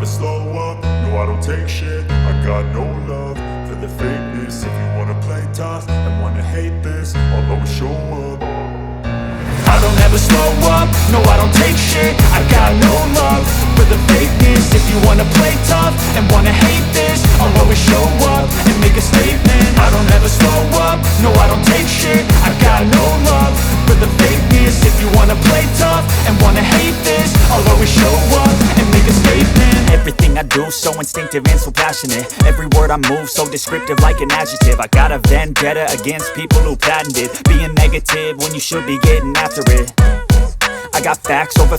slow up, no I don't take shit. I got no love for the fakeness. If you wanna play tough and wanna hate this, I'll always show up. I don't ever slow up, no I don't take shit. I got no love for the fakeness. If you wanna play tough and wanna hate this, I'll always show up and make a statement. I don't ever slow up, no I don't take shit. I got no love for the fakeness. If you wanna play tough and wanna hate this, I'll always show up and make a statement. Everything I do so instinctive and so passionate. Every word I move so descriptive like an adjective. I got a vendetta against people who patented being negative when you should be getting after it. I got facts over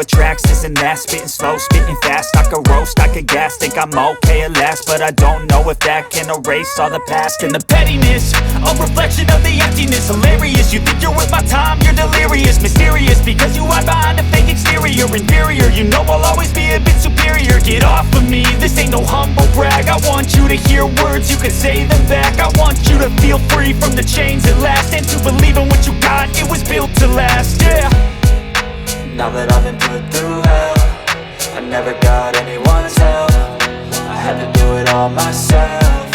tracks, this and that. Spitting slow, spitting fast, I could roast, I could gas. Think I'm okay at last, but I don't know if that can erase all the past. And the pettiness, a reflection of the emptiness. Hilarious, you think you're worth my time, you're delirious. Mysterious, because you hide behind a fake exterior. Inferior, you know I'll always be a bit superior. Get off of me, this ain't no humble brag. I want you to hear words, you can say them back. I want you to feel free from the chains at last, and to believe in what you got, it was built to last, yeah. Now that I've been put through hell, I never got anyone's help. I had to do it all myself.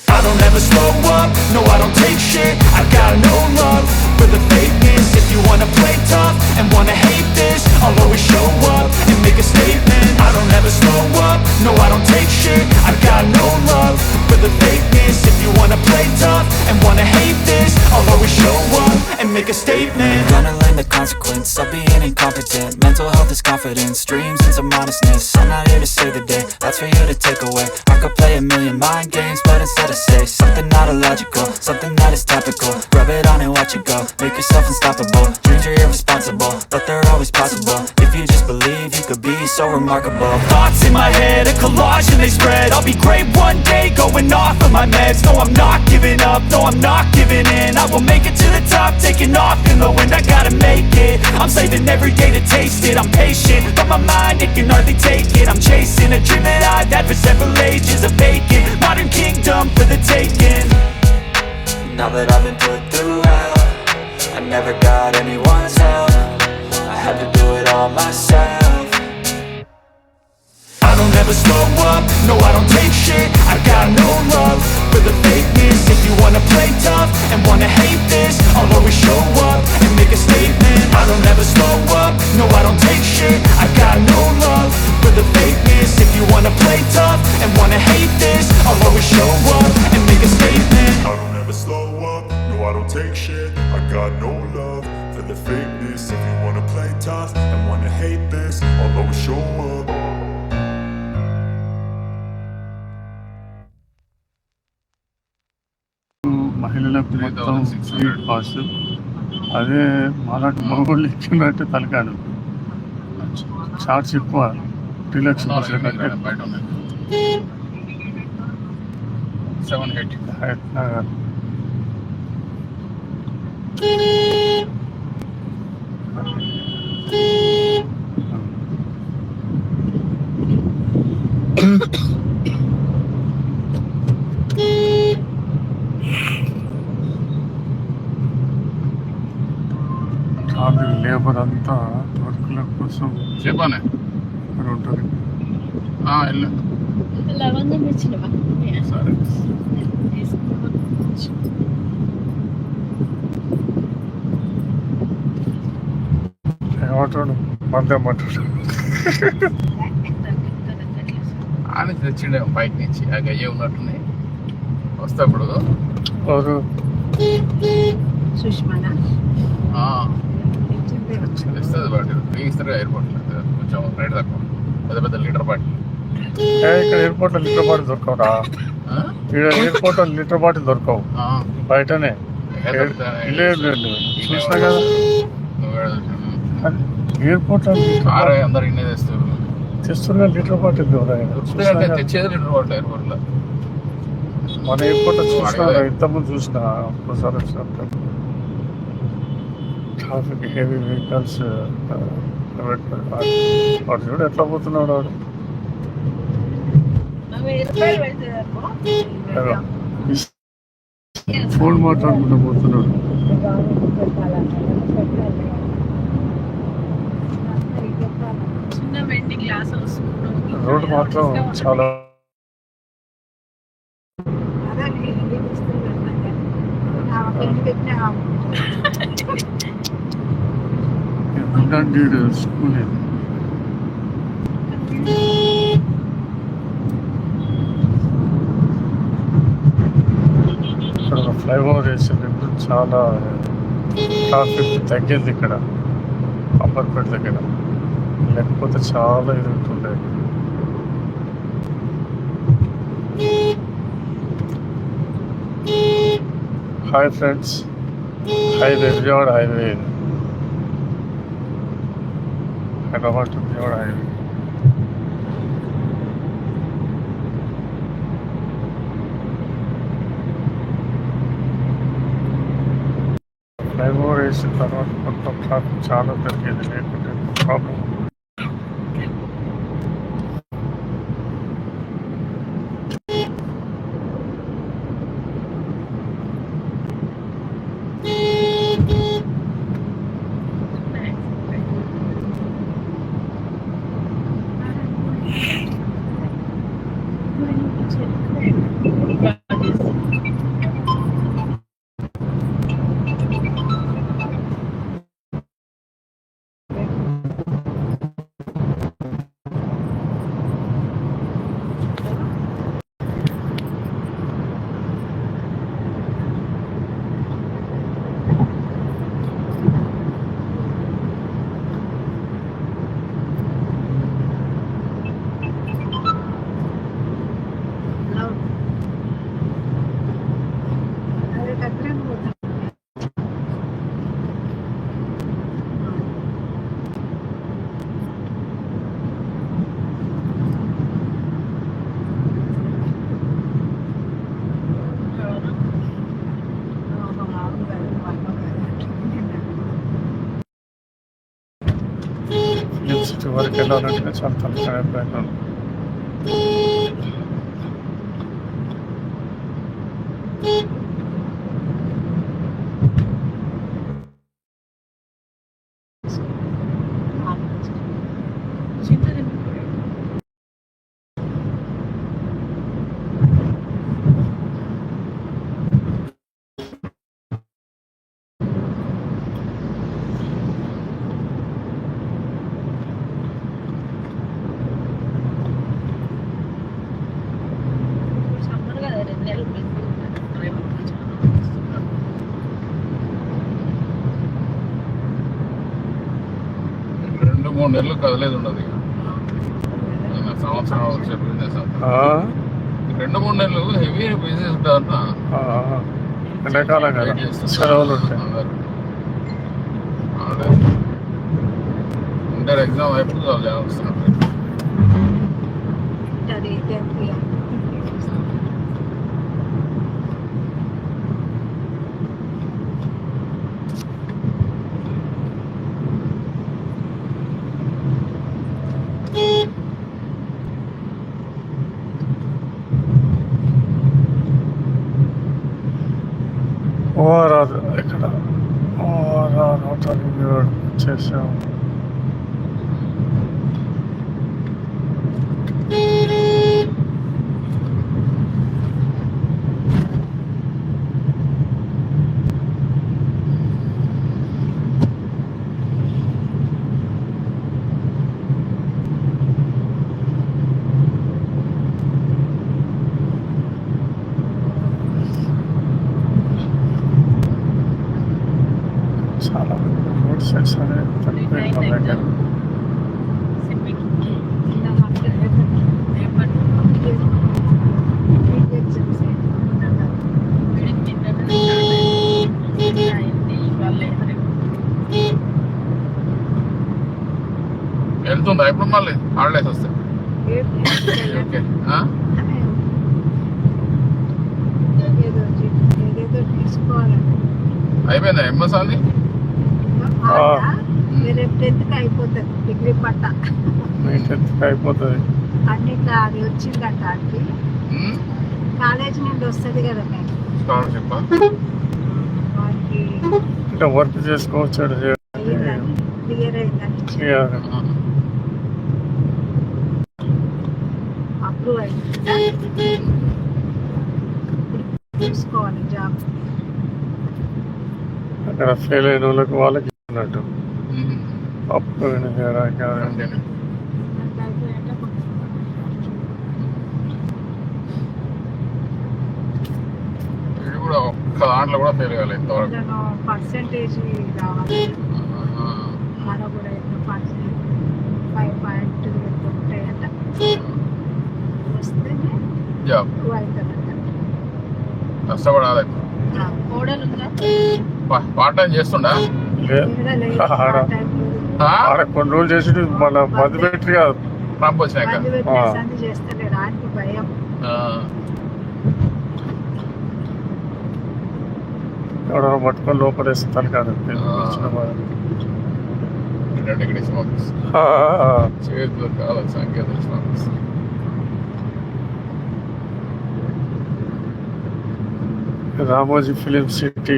I don't ever slow up, no I don't take shit. I got no love for the fakeness. If you wanna play tough and wanna hate this, I'll always show up and make a statement. I don't ever slow up, no I don't take shit. I got no love for the fakeness. If you wanna play tough and wanna hate this, I'll always show up and make a statement. Gonna learn the consequence of being incompetent. Mental health is confidence, dreams and some honestness. I'm not here to save the day, that's for you to take away. I could play a million mind games, but instead I say something not illogical, something that is topical. Rub it on and watch it go, make yourself unstoppable. Dreams are irresponsible, but they're always possible. If you just believe, you could be so remarkable. Thoughts in my head, a collage and they spread. I'll be great one day, going off of my meds. No, I'm not giving up, no, I'm not giving in. I will make it to the top, taking off in the wind. I gotta make it, I'm saving every day to taste it. I'm patient, but my mind, it can hardly take it. I'm chasing a dream that I've had for several ages. A vacant, modern kingdom for the taking. Now that I've been put through hell, I never got anyone's help. I had to do it all myself. I don't ever slow up, no I don't take shit. I got no love for the fakeness. If you wanna play tough and wanna hate this, I'll always show up and make a statement. I don't ever slow up, no I don't take shit. I got no love for the fakeness. If you wanna play tough and wanna hate this, I'll always show up and make a statement. I don't ever slow up, no I don't take shit. I got no love for the fakeness. If you wanna play tough and wanna hate this, I'll always show up. మహిళలకు మొత్తం free pass. అదే మాలాంటి మగవాళ్ళు ఎక్కిందంటే Talakadu charge ఎక్కువ. Relax bus traffic labour అంతా వర్కుల కోసం చెప్పానే ఉంటుంది. సరే ఏమంటాడు మందేమంటాడు ఆయన తెచ్చిండే బయట నుంచి ఆ గయ్య ఉన్నట్టున్నాయి వస్తా ఇప్పుడు ఇస్తుంది బాటిల్ ఇస్తారు ఎయిర్పోర్ట్లో కొంచెం రేట్ తక్కువ పెద్ద పెద్ద లీటర్ బాటిల్. ఇక్కడ ఎయిర్పోర్ట్లో లీటర్ బాటిల్ దొరకవురా? ఇక్కడ ఎయిర్పోర్ట్లో లీటర్ బాటిల్ దొరకవు, బయటనే చూసినా కదా. ఎయిర్పోర్ట్ అందరు ఇన్నే తెస్తారు, తెస్తున్నా లీటర్ బాటిల్ తెచ్చేది లీటర్ బాటిల్ ఎయిర్పోర్ట్లో. మన ఎయిర్పోర్ట్ చూసినా ఇంతకుముందు చూసిన ఒక్కసారి వచ్చినప్పుడు ట్రాఫిక్ హెవీ వెహికల్స్ వాడు చూడు ఎట్లా పోతున్నాడు వాడు. ఫోన్ మాట్లాడుకుంటూ పోతున్నాడు. రోడ్డు మాత్రం చాలా స్కూల్ ఇది. ఇక్కడ ఫ్లైఓవర్ వేసింది చాలా ట్రాఫిక్ తగ్గింది ఇక్కడ అప్పర్పేట దగ్గర, లేకపోతే చాలా ఇది ఉంటుండే. Hi friends, highway Vijayawada highway ఇది, Hyderabad to Vijayawada highway. Flyover వేసిన తర్వాత మొత్తం ట్రాఫిక్ చాలా పెరిగేది, లేకుంటే ప్రాబ్లం. సిటీ వరకు వెళ్ళాలంటే చాలా తలకాయ ప్రయత్నం. మూడు నెలలు కదలేదు ఉండదు ఇక సంవత్సరం వచ్చే బిజినెస్ అంతా 2-3 నెలలు హెవీ బిజినెస్ ఉంటారన్న. ఎండాకాలం కదా సెలవులు ఉంటాయి. ఇంటర్ ఎగ్జామ్ అయిపోతుంది వాళ్ళు వస్తున్నారు. ఓఆర్ఆర్ ఇక్కడ ఓఆర్ఆర్ హోటల్ చేసాం. చాలా రోడ్ సైడ్స్ అనేది తగ్గిపోయింది మన దగ్గర. వెళ్తుందా ఇప్పుడు మళ్ళీ హాలిడేస్ వస్తాయి? ఓకే అయిపోయిందా ఎంఎస్ అని? అయిపోతుంది డిగ్రీ పట్ట అయిపోతుంది అన్నిట్లో అది వచ్చిందట అది కాలేజ్ నుండి వస్తుంది కదా స్కాలర్షిప్ వారికి అంటే వర్క్ చేసుకోవచ్చు. క్లియర్ అయిందని అప్రూవ్ అయింది చూసుకోవాలి జాబ్. అక్కడ ఫెయిల్ అయిన వాళ్ళకి ఇస్తున్నట్టు అప్పు ఇది కూడా ఒక్క దాంట్లో కూడా ఫెయిల్ కాలేదు ఇంతవరకు. పర్సెంటేజ్ రావాలి ఆడ కూడా ఎంత 5.2 ఉంటాయంట వస్తేనే జాబ్ అప్రూవ్ అవుతుందంట. కష్టపడాలి. మోడల్ ఉందా పార్ట్ టైం చేస్తుండా? ఆడ కొన్ని రోజులు చేసి మన మందు పెట్టి కాదు పంపు వచ్చినాక సంధి చేస్తలేడు ఆయనకి భయం. ఎవడో పట్టుకొని లోపలేస్తాను కాదు ఇంటిగ్రేషన్ ఆఫీస్ చేతులు కాదు సాంకేతిక ఆఫీస్. రామోజీ ఫిలిం సిటీ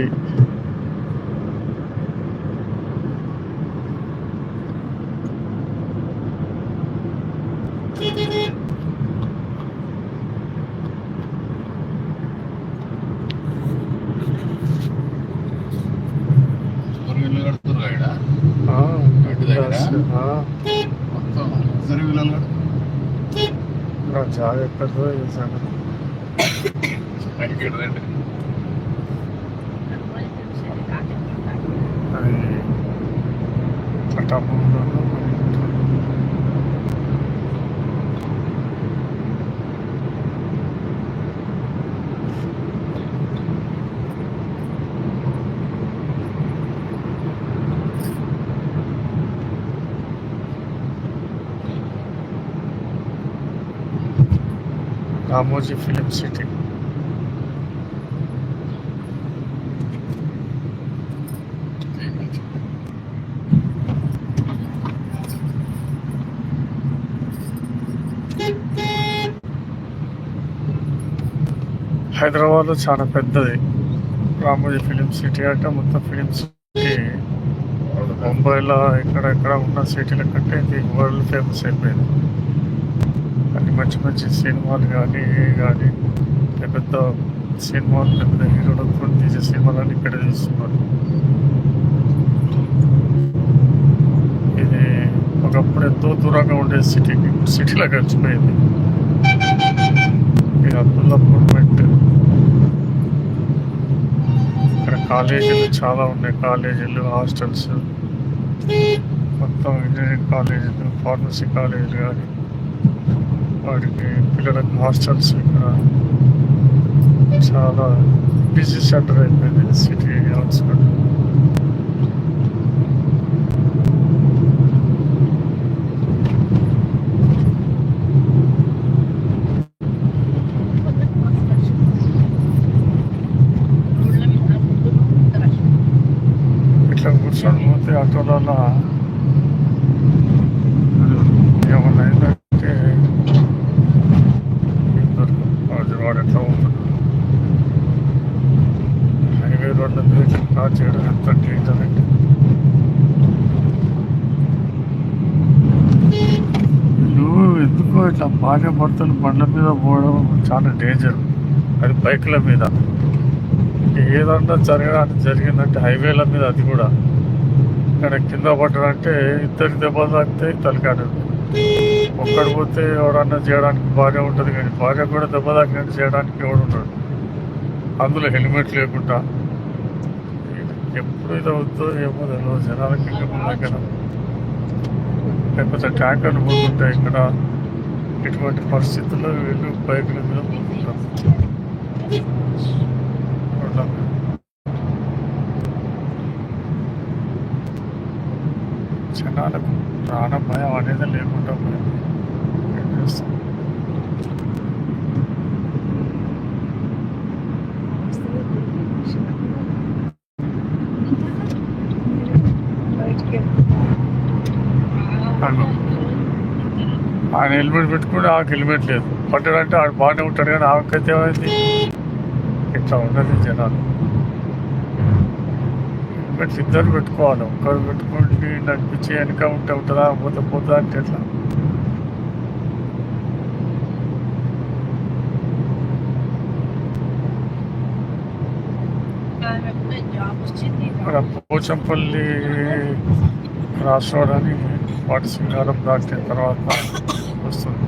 ఇల్లు కడుతున్నారు ఇక్కడ మొత్తం ఇల్లు జాగా ఎక్కడో చేశాను. అది పట్టాపూర్లో రామోజీ ఫిలిం సిటీ. హైదరాబాద్లో చాలా పెద్దది రామోజీ ఫిలిం సిటీ అంటే మొత్తం ఫిలిం సిటీ ముంబైలో ఎక్కడెక్కడ ఉన్న సిటీల కంటే ఇది వరల్డ్ ఫేమస్ అయిపోయింది. అన్ని మంచి మంచి సినిమాలు కానీ కానీ పెద్ద సినిమాలు పెద్ద హీరోలతో తీసే సినిమాలన్నీ ఇక్కడ తీస్తున్నారు. ఇది ఒకప్పుడు ఎంతో దూరంగా ఉండే సిటీలో గడిచిపోయింది. ఇది అబ్దుల్లాపూర్మెంట్. ఇక్కడ కాలేజీలు చాలా ఉన్నాయి, కాలేజీలు హాస్టల్స్ మొత్తం ఇంజనీరింగ్ కాలేజీలు ఫార్మసీ కాలేజీలు కానీ వాటికి పిల్లలకు హాస్టల్స్ ఇక్కడ చాలా బిజీ సెంటర్ అయిపోయింది సిటీ అవుట్స్కట్. ఇట్లా కూర్చొని పోతే ఆటోలలో ఏమన్నా ఏంటంటే వాడు ఎట్లా పోతున్నాడు హైవే రోడ్ల మీద క్రాస్ చేయడం ఎంత డేంజర్ అంటే నువ్వు ఎందుకో ఇట్లా భార్య భర్తలు బండ్ల మీద పోవడం చాలా డేంజర్. అది బైకుల మీద ఏదన్నా జరిగిందంటే హైవేల మీద, అది కూడా ఇక్కడ కింద పడ్డాడంటే ఇద్దరికి దెబ్బలు తాకితే తలకాడు. ఒక్కడు పోతే ఎవడన్నా చేయడానికి భార్య ఉంటుంది, కానీ భార్య కూడా దెబ్బ తాకినట్టు చేయడానికి ఎవడు ఉంటాడు. అందులో హెల్మెట్ లేకుండా ఎప్పుడు ఇది అవుతుందో ఏమో తెలియదు జనాలకి. దగ్గర లేకపోతే ట్యాంకర్లు పోతుంటాయి ఇక్కడ. ఇటువంటి పరిస్థితుల్లో వీళ్ళు బైకుల మీద పోతుంటారు. జనాలకు ప్రాణ భయం అనేది లేకుండా పోయింది. ఏం చేస్తాం? ఆయన హెల్మెట్ పెట్టుకుంటే ఆమెకు హెల్మెట్ లేదు, పట్టాడంటే ఆడు బాగానే ఉంటాడు కానీ ఆమెకైతే ఏమైంది? ఇట్లా ఉన్నది జనాలు. హెల్మెట్స్ ఇద్దరు పెట్టుకోవాలి. ఒక్కరు పెట్టుకుంటే నడిపించి వెనక ఉంటుందా పోతే పోతుందా అంటే ఎట్లా? జాబ్ వచ్చింది. ఇక్కడ పోచంపల్లి క్రాస్ రోడ్ అని వాటి సింగారం దాటిన తర్వాత వస్తుంది.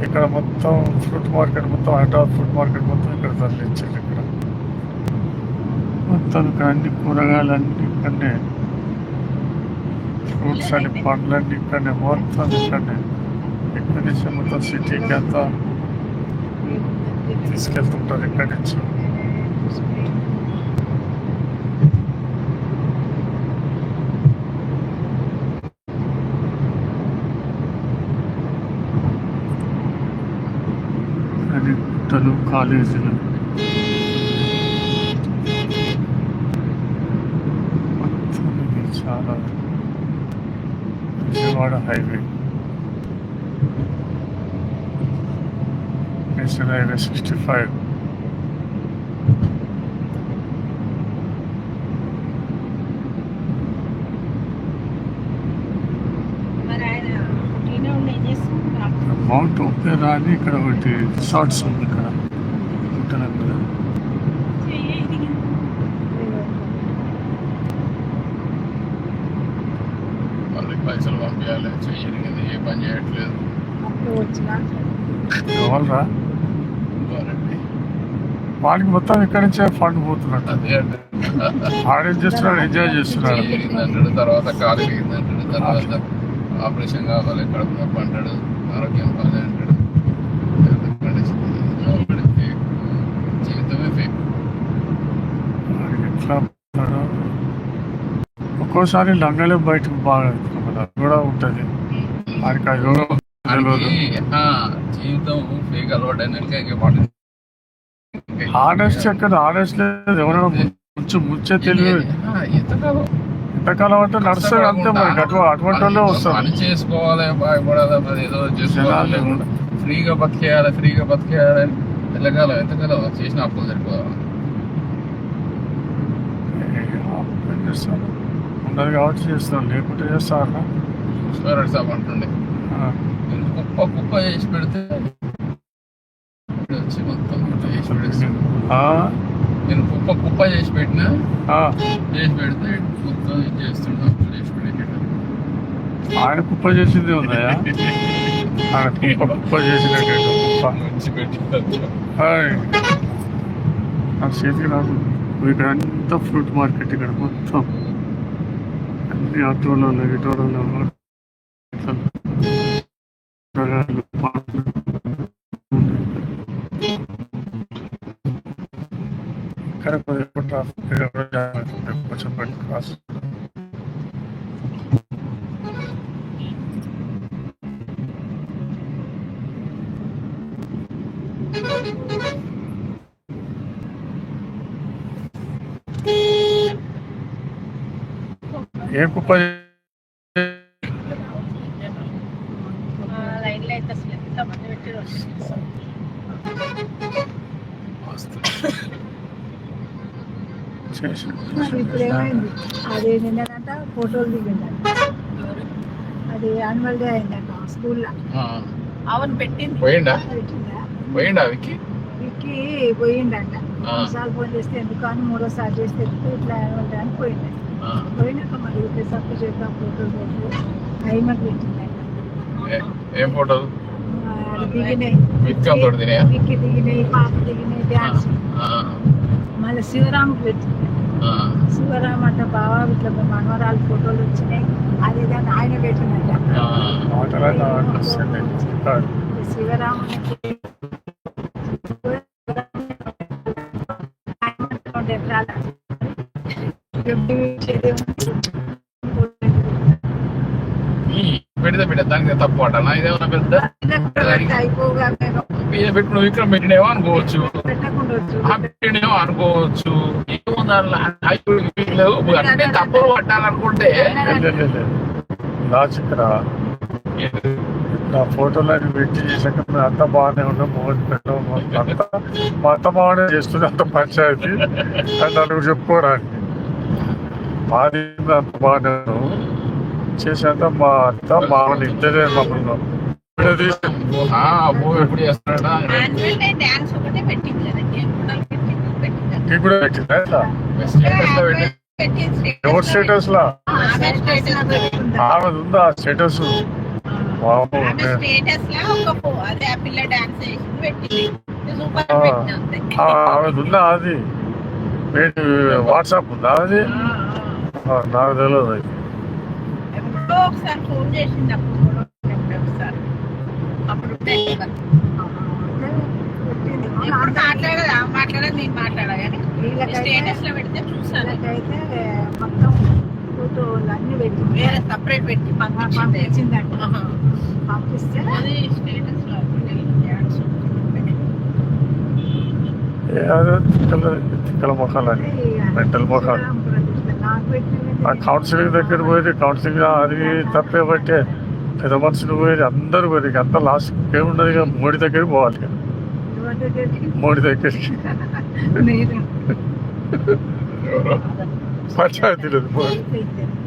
ఇక్కడ మొత్తం ఫ్రూట్ మార్కెట్ మొత్తం హైదరాబాద్ ఫ్రూట్ మార్కెట్ మొత్తం ఇక్కడ తరలించారు. ఇక్కడ మొత్తం ఇక్కడ అన్ని కూరగాయలన్నీ ఇక్కడనే, ఫ్రూట్స్ అని పండ్లన్నీ ఇక్కడనే, మొత్తం ఇక్కడనే. ఇక్కడి నుంచి మొత్తం సిటీకి అంతా తీసుకెళ్తుంటారు ఇక్కడి నుంచి. అది గుట్టలు, కాలేజీలు మొత్తం ఇది చాలా విజయవాడ హైవే, నేషనల్ హైవే 65. మరి ఆయన పుట్టిన ఉండి ఏం చేస్తున్నారు? మౌంట్ ఒపేరా అని ఇక్కడ ఒకటి రిసార్ట్స్ ఉంది ఇక్కడ గుట్టల మీద. మళ్ళీ పైసలు పంపించాలి, చెయ్యరిగింది, ఏ పని చేయట్లేదు. అప్పుడు వచ్చినా ఎవరురా వాడికి మొత్తం ఇక్కడి నుంచే ఫండ్ పోతున్నట్టు. అదే అంటే ఆడేం చేస్తున్నాడు, ఎంజాయ్ చేస్తున్నాడు. చెయ్యరిగిందంటాడు, తర్వాత కాలు ఇరిగిందంటాడు, తర్వాత ఆపరేషన్ కావాలి, కడుపు నొప్పి అంటాడు, ఆరోగ్యం బాగా అంటాడు. జీవితమే ఫేక్. వాడికి ఎట్లా పోతాడో. ఒక్కోసారి లంగలే బయటకు బాగా కదా, అది కూడా ఉంటుంది. వాడికి అది కూడా తెలియదు. జీవితం ఫేక్ అలవాటు అయినాక ఆనెస్ట్ ఎక్కడ ఆనెస్ట్ లేదు. ఎవరైనా ముంచే తెలివి ఎంతకాలం అంటే నడుస్తుంది అంతే. మరి అటువంటి వాళ్ళే వస్తారు. పని చేసుకోవాలి, బాగుపడాలి, మరి ఏదో చేసుకోవాలి, ఫ్రీగా బతికేయాలి అని ఎంతకాలం చేసిన అప్పులు సరిపోవాలి. ఏం చేస్తారు, ఉండదు కాబట్టి చేస్తారు, లేకుంటే చేస్తారా. చూసుకోరాడు సాబ్ అంటుండే, నేను కుప్ప చేసి పెడితే వచ్చి మొత్తం చేసి పెడేస్తాడు. నేను కుప్ప చేసి పెట్టినా, చేసి పెడితే మొత్తం ఇది చేస్తుండే, అప్పులు చేసి పెట్టేట. ఆయన కుప్ప చేసింది ఉందయా, ఆయన కుప్ప చేసినట్టు మంచి పెట్టి నా చేతికి నాకు. ఇక్కడ అంతా ఫ్రూట్ మార్కెట్, ఇక్కడ మొత్తం అన్ని ఆటోలలో ఇటోలలో ఇక్కడ కొంచెం క్రాస్. ఏం కుప్ప లైన్లో అయితే అసలు ఎంత మంది పెట్టారు. ఇప్పుడు ఏమైంది, అది నిన్నదంట ఫోటోలు దిగిందంట, అది యాన్యువల్ డే అయిందంట స్కూల్లో. అవును పెట్టింది. పోయిండా విక్కీ పోయిండంట. రెండుసార్లు ఫోన్ చేస్తే ఎందుకు అని, మూడోసారి చేస్తే ఇట్లా యాన్యువల్ డే అని పోయిందంట. పోయినాక మరి సప్పు చేద్దాం ఫోటోలు టైమర్ పెట్టిందంట. ఏం ఫోటోలు దిగినాయి, విక్కీ దిగినాయి, పాప దిగినాయి, డ్యాన్స్. మళ్ళీ శివరాముకి పెట్టింది. శివరామ్ అంట బావా ఇట్లా మనవరాలు ఫోటోలు వచ్చినాయి, అదే దాన్ని ఆయన పెట్టిందంట. శివరాము పెడితే దానికి తప్పు అంటానా, ఇదేమన్నా పెద్ద పెట్టుకున్న విక్రమ్ పెట్టినేమో అనుకోవచ్చు, పెట్టినేమో అనుకోవచ్చు. అంటే తప్పు పట్టాలనుకుంటే లాజిక్ రా. నా ఫోటోలు అని పెట్టి చేసాక అంతా బాగానే ఉన్నాం, మోహన్ పెట్టాం, అంత బాగానే చేస్తుంది, అంత పంచాయతీ అని నన్ను చెప్పుకోరా. మాది అంత బాగానే ఉన్నాం చేసేంత మా అంతా బాగుంది, ఇద్దరే మమ్మల్ని ఎప్పుడు చేస్తాడా డాన్స్ ఒకటే పెట్టింది కదా. నీకు కూడా పెట్టిందా ఇట్లా? స్టేటస్ లో పెట్టే ఎవరి స్టేటస్ లా ఆమె స్టేటస్ లో పెట్టుకుంటా. ఆమె ఉందా స్టేటస్? వామ్మో, ఆమె స్టేటస్ లో అదే ఆ పిల్ల డాన్స్ చేసి పెట్టింది. సూపర్ ఆ, పెట్టింది అంతే. ఆమె ఉందా అది? ఏంటి వాట్సాప్ ఉందా అది? నాకు తెలియదు అది. ఎప్పుడో ఒకసారి ఫోన్ చేసింది అప్పుడు కూడా ఒకసారి. అప్పుడు ఎప్పుడు మాట్లాడేది నేను మాట్లాడా కానీ స్టేటస్ లో పెడితే చూసాను. మొత్తం ఫోటోలు అన్ని పెట్టి వేరే సపరేట్ పెట్టి పంపించిందంట. పంపిస్తే అది స్టేటస్ లో తిక్కల మొఖాలని మెంటల్ మొఖాలు. నాకు పెట్టిన ఆ కౌన్సిలింగ్ దగ్గర పోయి కౌన్సిలింగ్ అది తప్పే బట్టే పెద్ద మనుషులు పోయి అందరూ పోయి అంత లాస్ట్ ఏముండదు ఇక మోడీ దగ్గరికి పోవాలి ఇక. మోడీ దగ్గరికి పంచాయతీ లేదు మోడీ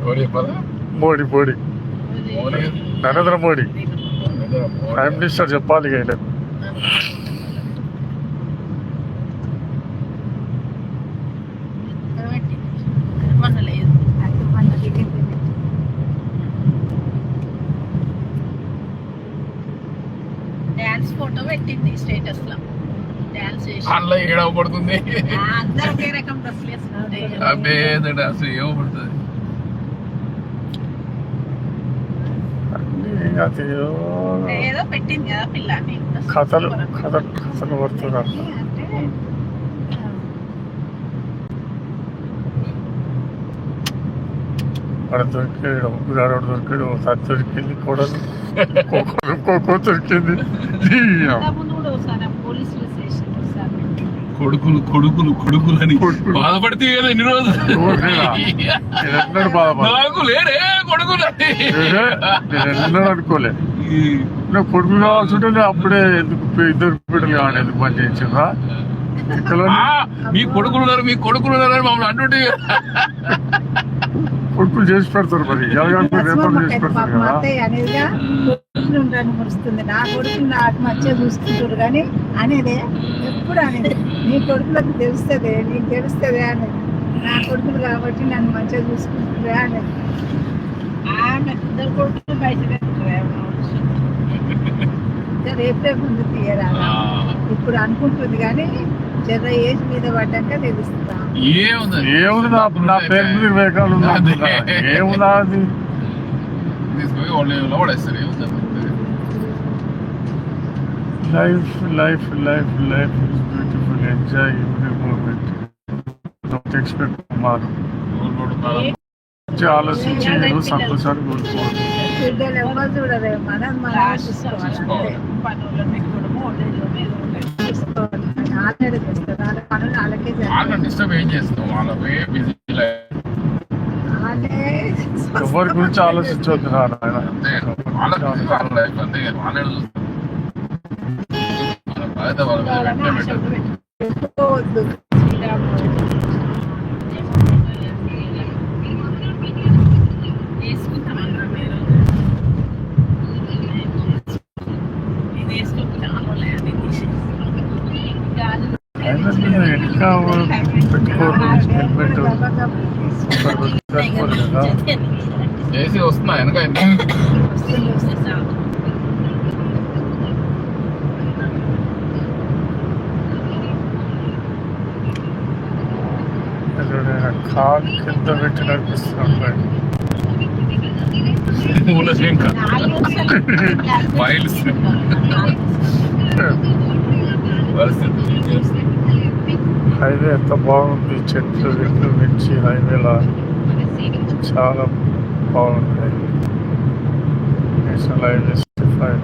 ఎవరు చెప్పాలా? మోడీ మోడీ మోడీ నరేంద్ర మోడీ ప్రైమ్ మినిస్టర్ చెప్పాలి ఇక ఈయనకు. లేదు డాన్స్ ఫోటో పెట్టింది స్టేటస్ లో. డాన్స్ చేసి అందులో ఏడవబడుతుంది. అందరూ ఒకే రకం డ్రెస్సులు వేసుకుంటే అబ్బే అసలు ఏమవుతుంది? అది ఏదో పెట్టింది కదా పిల్ల కథలు కథలు కథలు పడుతున్నారు. అంటే అక్కడ దొరికాడు ముగ్గురు దొరికాడు ఒకసారి దొరికింది కూడా ఇంకో దొరికింది. ముందు కూడా ఒకసారి పోలీసులు స్టేషన్ ఒకసారి కొడుకులు అని బాధపడితే కదా ఇన్ని రోజులు. ఎన్నడూ బాధపడ నాకు లేరే కొడుకులు అని. నేను ఎన్నడూ అనుకోలే. నాకు కొడుకు కావాల్సి ఉంటే నేను అప్పుడే ఎందుకు ఇద్దరు బిడ్డలు కావాలి ఎందుకు పని చేయించిందా? మీ కొడుకులు ఉన్నారు అని మమ్మల్ని అంటుంటే కొడుకులు చేసి పెడతారు మరి రేపటి చేసి పెడతారు కదా. అనేదిగా కొడుకులు ఉండని మురుస్తుంది. నా కొడుకులు నాకు మంచిగా చూసుకుంటారు కానీ అనేదే ఎప్పుడు అనేది నీ కొడుకులకు తెలుస్తుంది నీకు తెలుస్తుంది అనేది. నా కొడుకులు కాబట్టి నన్ను మంచిగా చూసుకుంటారా అనేది. ఆమె ఇద్దరు కొడుకులు బయట రేపే ముందు తీయరా ఇప్పుడు అనుకుంటుంది కానీ జర ఏజ్ మీద పడ్డాక తెలుస్తా. ఏముంది నా పేరు మీద వేకాలు ఏముందా అది? Life life life life is beautiful. Enjoy every moment. Don't expect tomorrow. ఆలోచించి ఏదో సంతోషాన్ని కోల్పోవాలి. బిడ్డలు ఎవరు చూడరు మనం చూసుకోవాలి. పనులు పెట్టుకోవడము పనులు వాళ్ళకే ఎవరి గురించి ఆలోచించవద్దు నాయన. పెట్టుకోవద్దు. ఇంకా పెట్టుకోరు హెల్మెట్ సరిపోదు కదా. ఏసీ వస్తున్నా వెనక కాలు కింద పెట్టి నడిపిస్తున్నాడు. హైవే ఎంత బాగుంది. చెట్లు చెట్లు మించి హైవేలా చాలా బాగుంది. నేషనల్ హైవే 65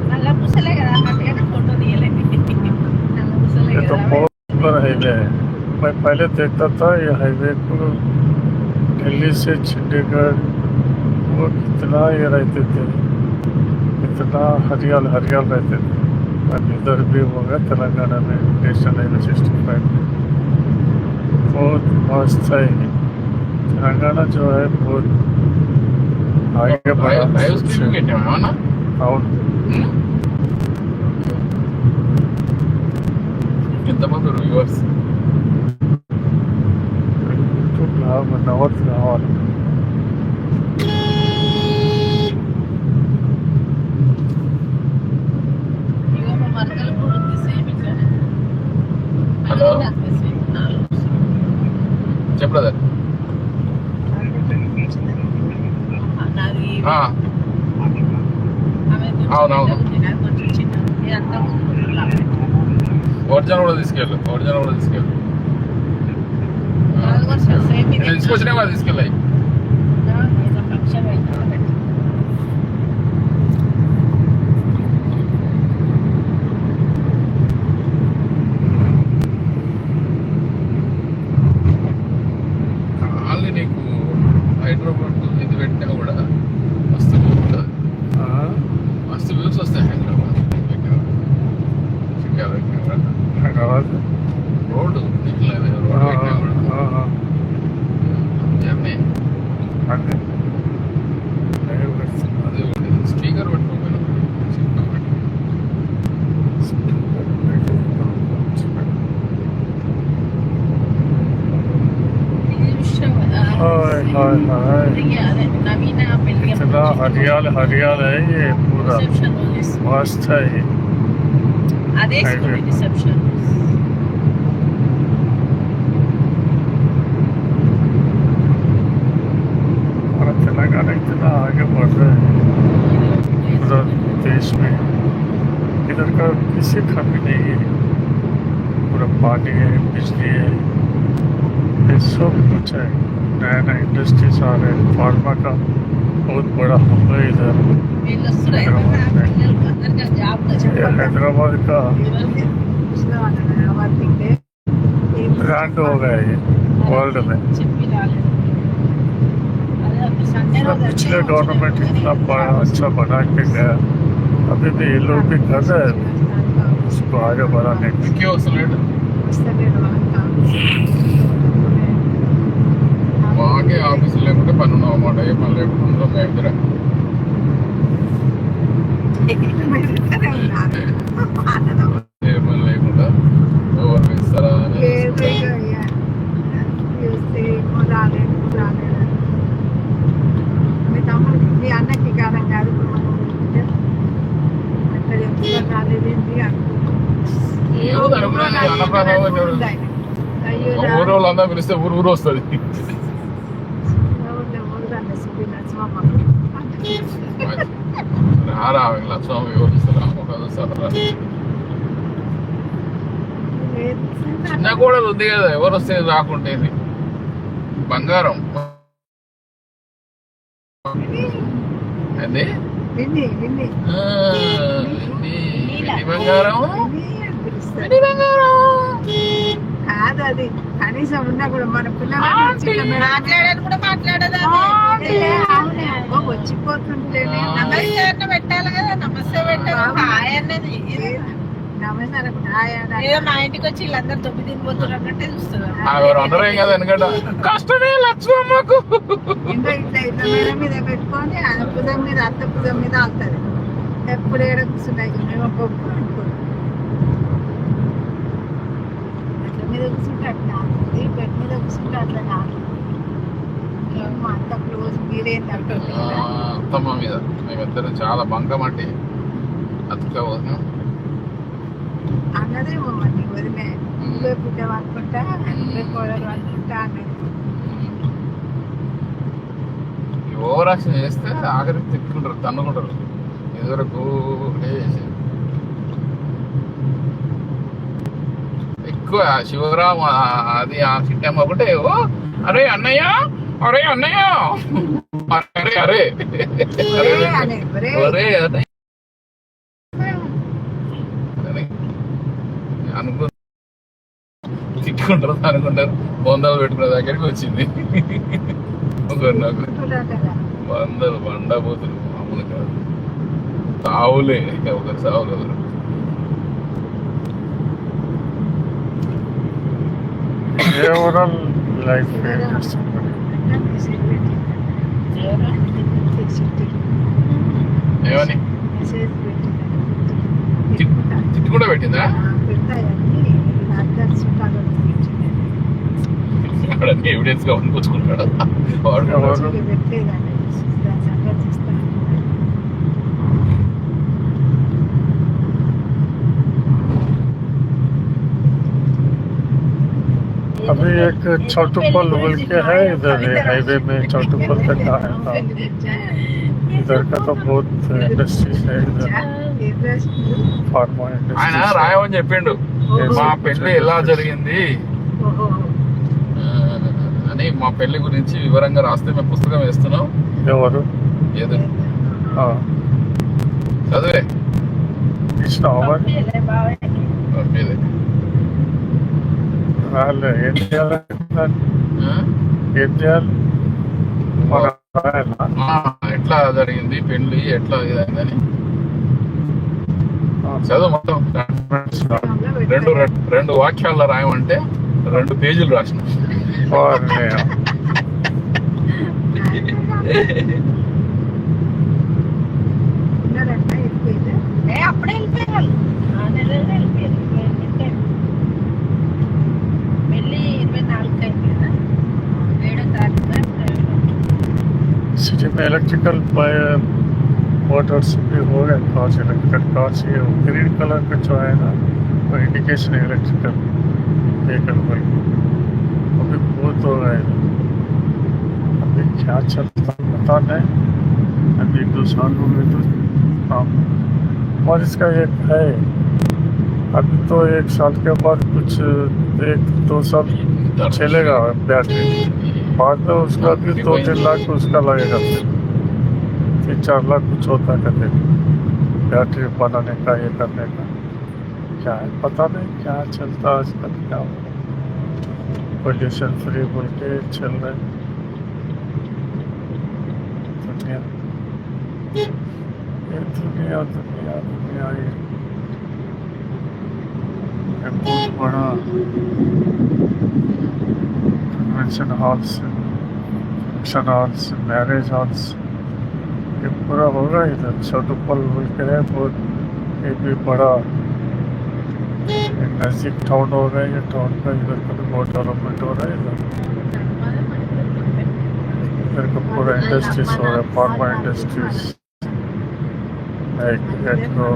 ये तो बहुत सुंदर हाईवे है. मैं पहले देखता था ये हाईवे को दिल्ली से चंडीगढ़ वो कितना ये रहते थे, कितना हरियाल रहते थे. और इधर भी होगा तेलंगाना में नेशनल हाईवे 65 में बहुत मस्त है. तेलंगाना जो है बहुत आगे बढ़ा. ఎంతమంది వ్యూవర్స్ 1 hour కావాలి. ఇగో మా మరదలు కూడా ఉంది సేమ్ ఇట్లానే. హలో. అదే నాకు సేమ్ 4 చెప్పు బ్రదర్. నాది ఆ, ఆమె కొంచెం అవునవును. పెద్దగా ఉంది, నాది కొంచెం చిన్నది. ఇదంతా ఒరిజినల్ కూడా తీసుకెళ్ళు. నాది కూడా సేమ్ ఇది. తీసుకొచ్చినా కూడా తీసుకెళ్ళాయి. ఏదో ఫంక్షన్ అయితే కాళ్ళు నీకు హైదరాబాద్ ఇది పెట్టినా కూడా మస్తు వ్యూ ఉంటుంది. మస్తు వ్యూస్ వస్తాయి హైదరాబాద్ హైదరాబాద్ రోడ్డు రోడ్డు పెట్టినా కూడా జర్నీ అదే అదే ఒకటి స్పీకర్ పెట్టుకోకపోయినా हाय हाय हाय అదే నవీన పెళ్లి इतना हरियाल है ये पूरा రిసెప్షన్ मस्त है ये అదే స్కూల్ రిసెప్షన్ हमारा तेलंगाना इतना आगे बढ़ रहा है पूरा देश में इधर का किसी कमी नहीं है पूरा पानी है बिजली है ये सब कुछ है नया नया इंडस्ट्रीज आ रहे हैं फार्मा का बहुत बड़ा हब है इधर వీళ్ళు వస్తున్నారు పిల్లలు అందరికీ జాబ్ ये हैदराबाद का ब्रांड हो गया ये वर्ल्ड में చెప్పి రాలేదు అదే అప్పుడు సండే मतलब पिछले गवर्नमेंट इतना अच्छा बना के गया अभी भी ये लोग भी कर रहे हैं उसको आगे बढ़ाने की ఇంకే వస్తలేడు. మాకే ఆఫీసులు లేకుంటే పని ఉన్నాం అన్నమాట. ఏ పని లేకుండా ఉందో మేము ఇద్దరం. ఏ పని లేకుండా ఎవరు ఇస్తారా అని మీ తమ్ముడికి మీ అన్నకి కారం కాదు అక్కడ ఎప్పుడు రాలేదేంటి ఏముంది అనుకున్నాను, అన్నప్రాసన ఊరు వాళ్ళందరూ పిలిస్తే ఊరు వస్తుంది. రారా లక్ష్మీ ఎవరు ఇస్తారు చిన్న కూడా ఉంది కదా, ఎవరు వస్తే రాకుంటే బంగారం అదే బంగారం కాదు అది కనీసం ఉన్నా కూడా మన పిల్లలు మాట్లాడాలి కూడా మాట్లాడదా వచ్చిపోతుంటే పెట్టాలి కదా నమస్తే పెట్టాలి హాయ్ అన్నది ఏదో మా ఇంటికి వచ్చి వీళ్ళందరూ 9 పోతున్నట్టే చూస్తున్నారు అందరం కదా ఎందుకంటే కష్టమే లక్ష్మమ్మకు ఇంకా ఇట్లా మేడ మీద పెట్టుకొని ఆయన పుదం మీద అత్త పుదం మీద ఆగుతుంది ఎప్పుడు ఏడ కూర్చున్నాయి మేము గొప్ప అనుకోండి అట్ల మీద కూర్చుంటే అట్లా ఆగుతుంది బెడ్ మీద కూర్చుంటే అట్లా ఆగుతుంది మా అంత క్లోజ్ మీరేంటి అత్తమ్మ మీద మేమిద్దరం చాలా బంకం అంటే అతుక్కపోతున్నాం అన్నదేమో మరి వదిలే నువ్వే పుట్టావు అనుకుంటా నువ్వే కోడలు అనుకుంటా అన్నది ఓవర్ యాక్షన్ చేస్తే ఆఖరికి తిట్టుకుంటారు, తన్నుకుంటారు. ఎదురకు ఎక్కువ శివరాం అది ఆ చిట్టమ్మ ఒకటే ఓ అరే అన్నయ్య అరే అన్నయ్య అరే అరే అరే అరే అనుకో తిట్టుకుంటారు అనుకుంటారు. బొందాలు పెట్టుకునే దగ్గరికి వచ్చింది ఒకరు నాకు వందలు బండబోతులు మామూలు కాదు, సావులే ఒకరు సావులు ఎవరు. ఓవరాల్ లైఫ్ ఏం చేస్తున్నారు ఏమని తిట్టు కూడా పెట్టిందా? వాడన్నీ ఎవిడెన్స్ గా పనిపుచ్చుకుంటాడు వాడు కూడా. ఎవరు? పెట్టలేదండి దాని సంగతి ఇస్తాను. अभी एक चौटुपल बोल के है इधर हाईवे में चौटुपल तक का है था। इधर का तो बहुत इंडस्ट्रीज है इधर फार्मा ఆయన इंडस्ट्रीज రాయమని చెప్పిండు మా పెళ్లి ఎలా జరిగింది అని. మా పెళ్లి గురించి వివరంగా రాస్తే మేము పుస్తకం వేస్తున్నాం. ఎవరు ఏదో ఆ, చదివే ఇచ్చినావా మరి? మీదే. రాలే ఏం చేయాలి దాన్ని? ఆ? ఏం చేయాలి మన రాయాలా? ఆ, ఎట్లా జరిగింది పెళ్లి ఎట్లా ఇదైందని ఆ, చదువు మొత్తం. రెండు వాక్యాల్లో రాయమంటే 2 పేజీలు రాసిన. వారిని అప్పుడే వెళ్ళిపోయారు 6 నెలలు వెళ్ళిపోయారు. వెళ్ళి 24 అయింది కదా 7వ తారీఖు. सिटी में इलेक्ट्रिकल मोटर्स भी हो गए कार्स इलेक्ट्रिकल कार्स ये ग्रीन कलर का जो है ना वो इंडिकेशन है इलेक्ट्रिकल व्हीकल पर अभी बहुत हो गए अभी क्या चलता है पता नहीं अभी 2 सालों में तो काम और इसका एक है अभी तो 1 साल के बाद कुछ 1-2 साल चलेगा बैटरी बाद में उसका भी 2-3 लाख उसका लगेगा 3-4 लाख कुछ होता कहते बैटरी बनाने का ये करने का क्या है पता नहीं क्या चलता आजकल क्या पोल्यूशन फ्री बोल के चल रहे दुनिया ये दुनिया दुनिया दुनिया ये बहुत बड़ा convention halls function halls marriage halls ये पूरा होगा इधर चौटुपल बोल के है बहुत ये भी बड़ा नज़दीक टाउन हो गया ये टाउन का इधर का भी बहुत डेवलपमेंट हो रहा है इधर का पूरा इंडस्ट्रीज हो रहा है फार्मा इंडस्ट्रीज लाइक एटको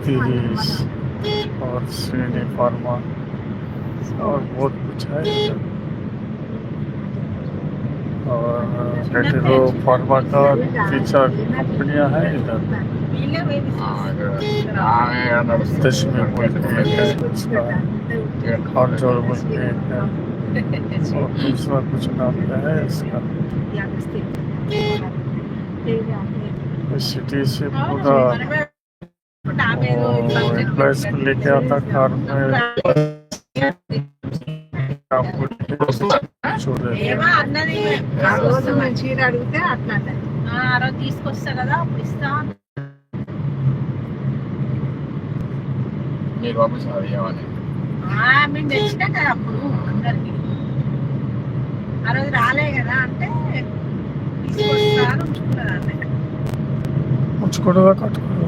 तीरीज और श्रीनी फार्मा और बहुत कुछ है इधर और एटको फार्मा का 3-4 कंपनियां हैं इधर दशमी बोल के और जोर बोल के और दूसरा कुछ नाम क्या है इसका सिटी से पूरा एम्प्लॉयज को लेके आता कार में काम को छोड़ देते हैं రోజు మంచిగా అడిగితే అట్లా ఆ రోజు తీసుకొస్తా కదా అప్పుడు ఇస్తా. మీరు పంపిస్తున్నారు ఏమని మేము తెచ్చినా కదా అప్పుడు అందరికి ఆ రోజు రాలే కదా అంటే తీసుకొస్తారు ఉంచుకున్నారు అన్నట్టు. मुझको कटको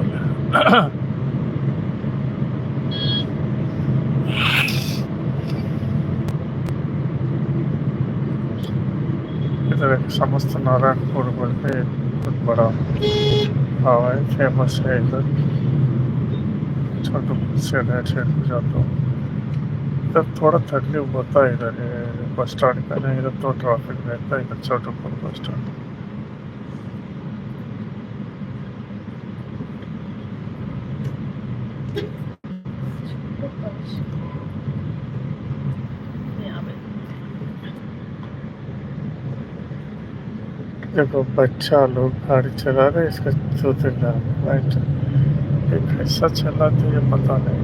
इधर एक समस्त नारायणपुर बोल के बहुत बड़ा गाँव है फेमस है इधर छोटू से राइट साइड को जाता हूँ इधर थोड़ा तकलीफ होता है इधर बस स्टैंड का नहीं इधर तो ट्रैफिक रहता है इधर छोटूपुर बस स्टैंड देखो बच्चा लोग गाड़ी चला रहे इसका चौथे राइट ये कैसा चलाते ये पता नहीं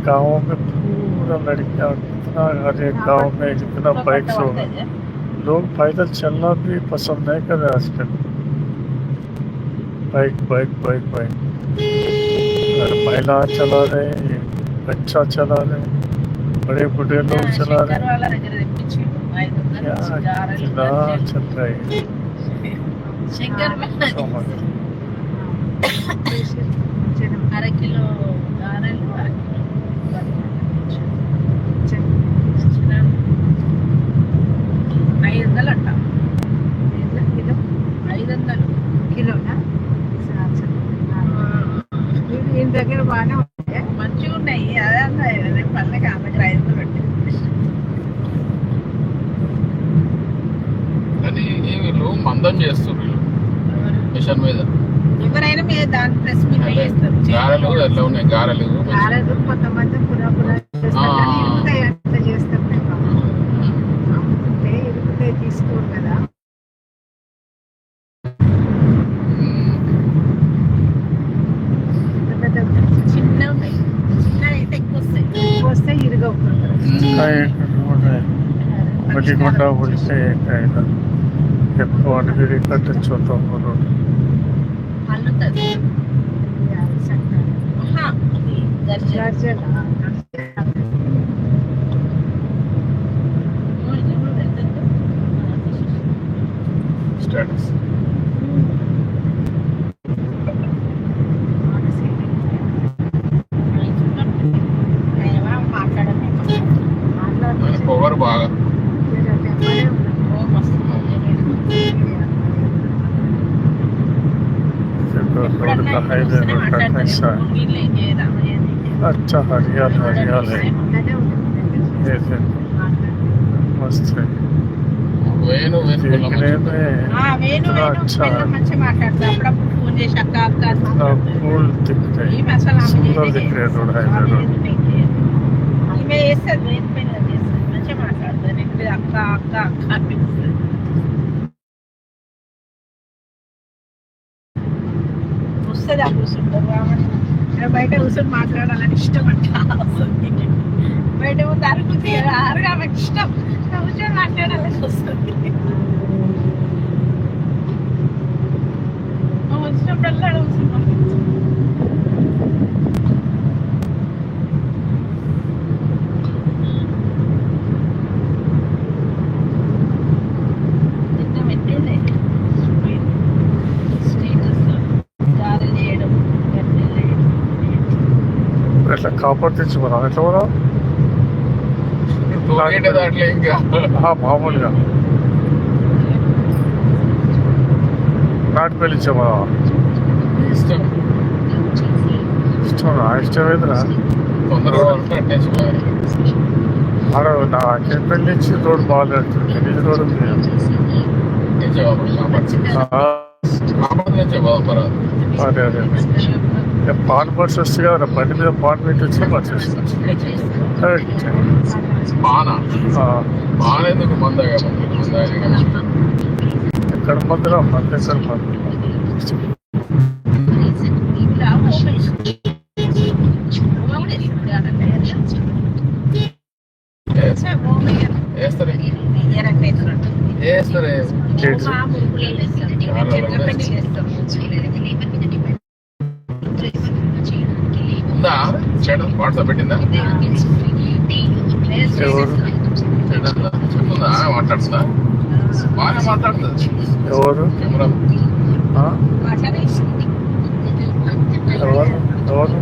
गाँव में पूरा लड़कियां कितना हर एक गाँव में जितना बाइक्स हो लोग पैदल चलना भी पसंद नहीं कर रहे आजकल बाइक बाइक बाइक बाइक महिला चला रहे बच्चा चला रहे बड़े बूढ़े लोग चला रहे क्या कितना चल रहा है समझ అరకిలో గారెలు, అరకిలో 500 అంట. కిలో 500 కిలోనా? ఈయన దగ్గర బాగానే ఉంటాయి, మంచిగా ఉన్నాయి. అదే పల్లెకి ఆమె దగ్గర 500 పెట్టింది. కానీ వీళ్ళు మందం చేస్తారు వీళ్ళు మిషన్ మీద. ఎవరైనా మీరు దాని ప్లస్ మీద చేస్తారు. గారెలు ఎట్లా ఉన్నాయి గారెలు గారెలు కొంతమంది పురా చేస్తారు, కానీ ఇరుగుతాయి అట్లా చేస్తారు. అమ్ముతుంటే ఇరుగుతాయి, తీసుకోరు కదా. చిన్న ఉన్నాయి, చిన్న అయితే ఎక్కువ వస్తాయి, ఎక్కువ వస్తే ఇరుగవు. ఒకటి కొండ ఉడితే ఎక్కువ అడిగి కట్టించుకుంటాం. అల్లుతుంది స్టేటస్ పొగరు బాగా. अच्छा हरियाल हरियाल है, मस्त है వేణు देखने में इतना अच्छा है। ఫోన్ చేసి అక్క అక్క फूल दिख रहे, सुंदर दिख रहे रोड है रोड। ఈమె చేస్తారు, మంచిగా మాట్లాడతారు. అక్క అక్క అక్క అనిపిస్తుంది. వస్తుంది ఆ కూర్చుంటారు. బయట కూర్చొని మాట్లాడాలని ఇష్టం అంట. బయట అరుగుతుంది కదా, అరుగు ఆమెకి ఇష్టం. కూర్చొని మాట్లాడాలని వస్తుంది. వచ్చినప్పుడల్లా కూర్చున్నాం. ఎట్లా కాపాడు తెచ్చుకోరా ఎట్లా కూడా దాంట్లో ఇంకా మామూలుగా నాటు పెళ్ళి ఇచ్చామా ఇష్టం ఇష్టం ఇష్టం ఏదిరా తొందరగా కట్టేసుకోవాలి. ఆడ నాకేం పెళ్ళి ఇచ్చి రోడ్డు బాగాలేదు, ఇది రోడ్డు అదే అదే పాన్ బస్ వస్తే కదా, బండి మీద పాన్ పెట్టి వచ్చి బస్ వస్తుంది. పాన పాన ఎందుకు మందగా ఎక్కడ మందిరా మంది ఎక్కడ మంది వేస్తారే ఉందా స్టేటస్ వాట్సాప్ పెట్టిందా? ఎవరు చెప్తుందా? మాట్లాడుతుందా? బాగానే మాట్లాడుతుంది. ఎవరు కెమెరా ఎవరు ఎవరు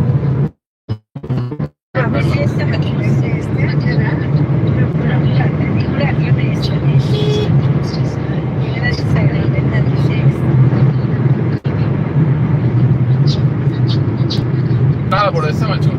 కూడా వేస్తే మంచిగా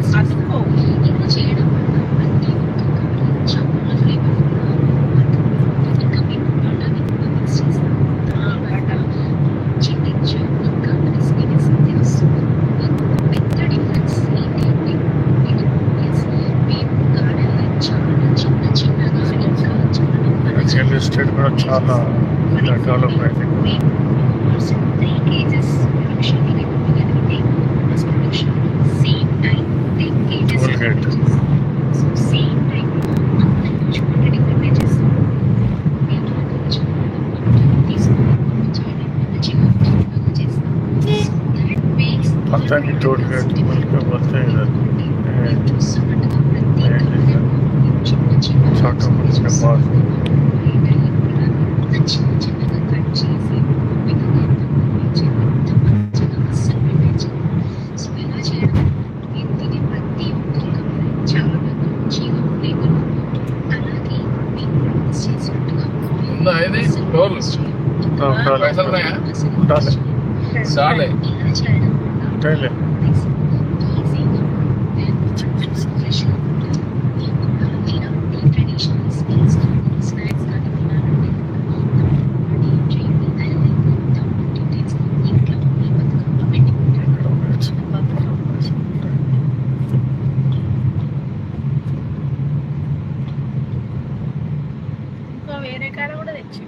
రియల్ ఎస్టేట్ కూడా చాలా డెవలప్ అయింది. టోల్గేట్ మొత్తానికి టోల్గేట్ बोलते इधर छोटा के पास రోజులు ఉండాలి పైసలు ఉన్నాయా? ఉండాలి చాలే. ఉంటాయిలే. ఇంకా వేరే కాడ కూడా తెచ్చి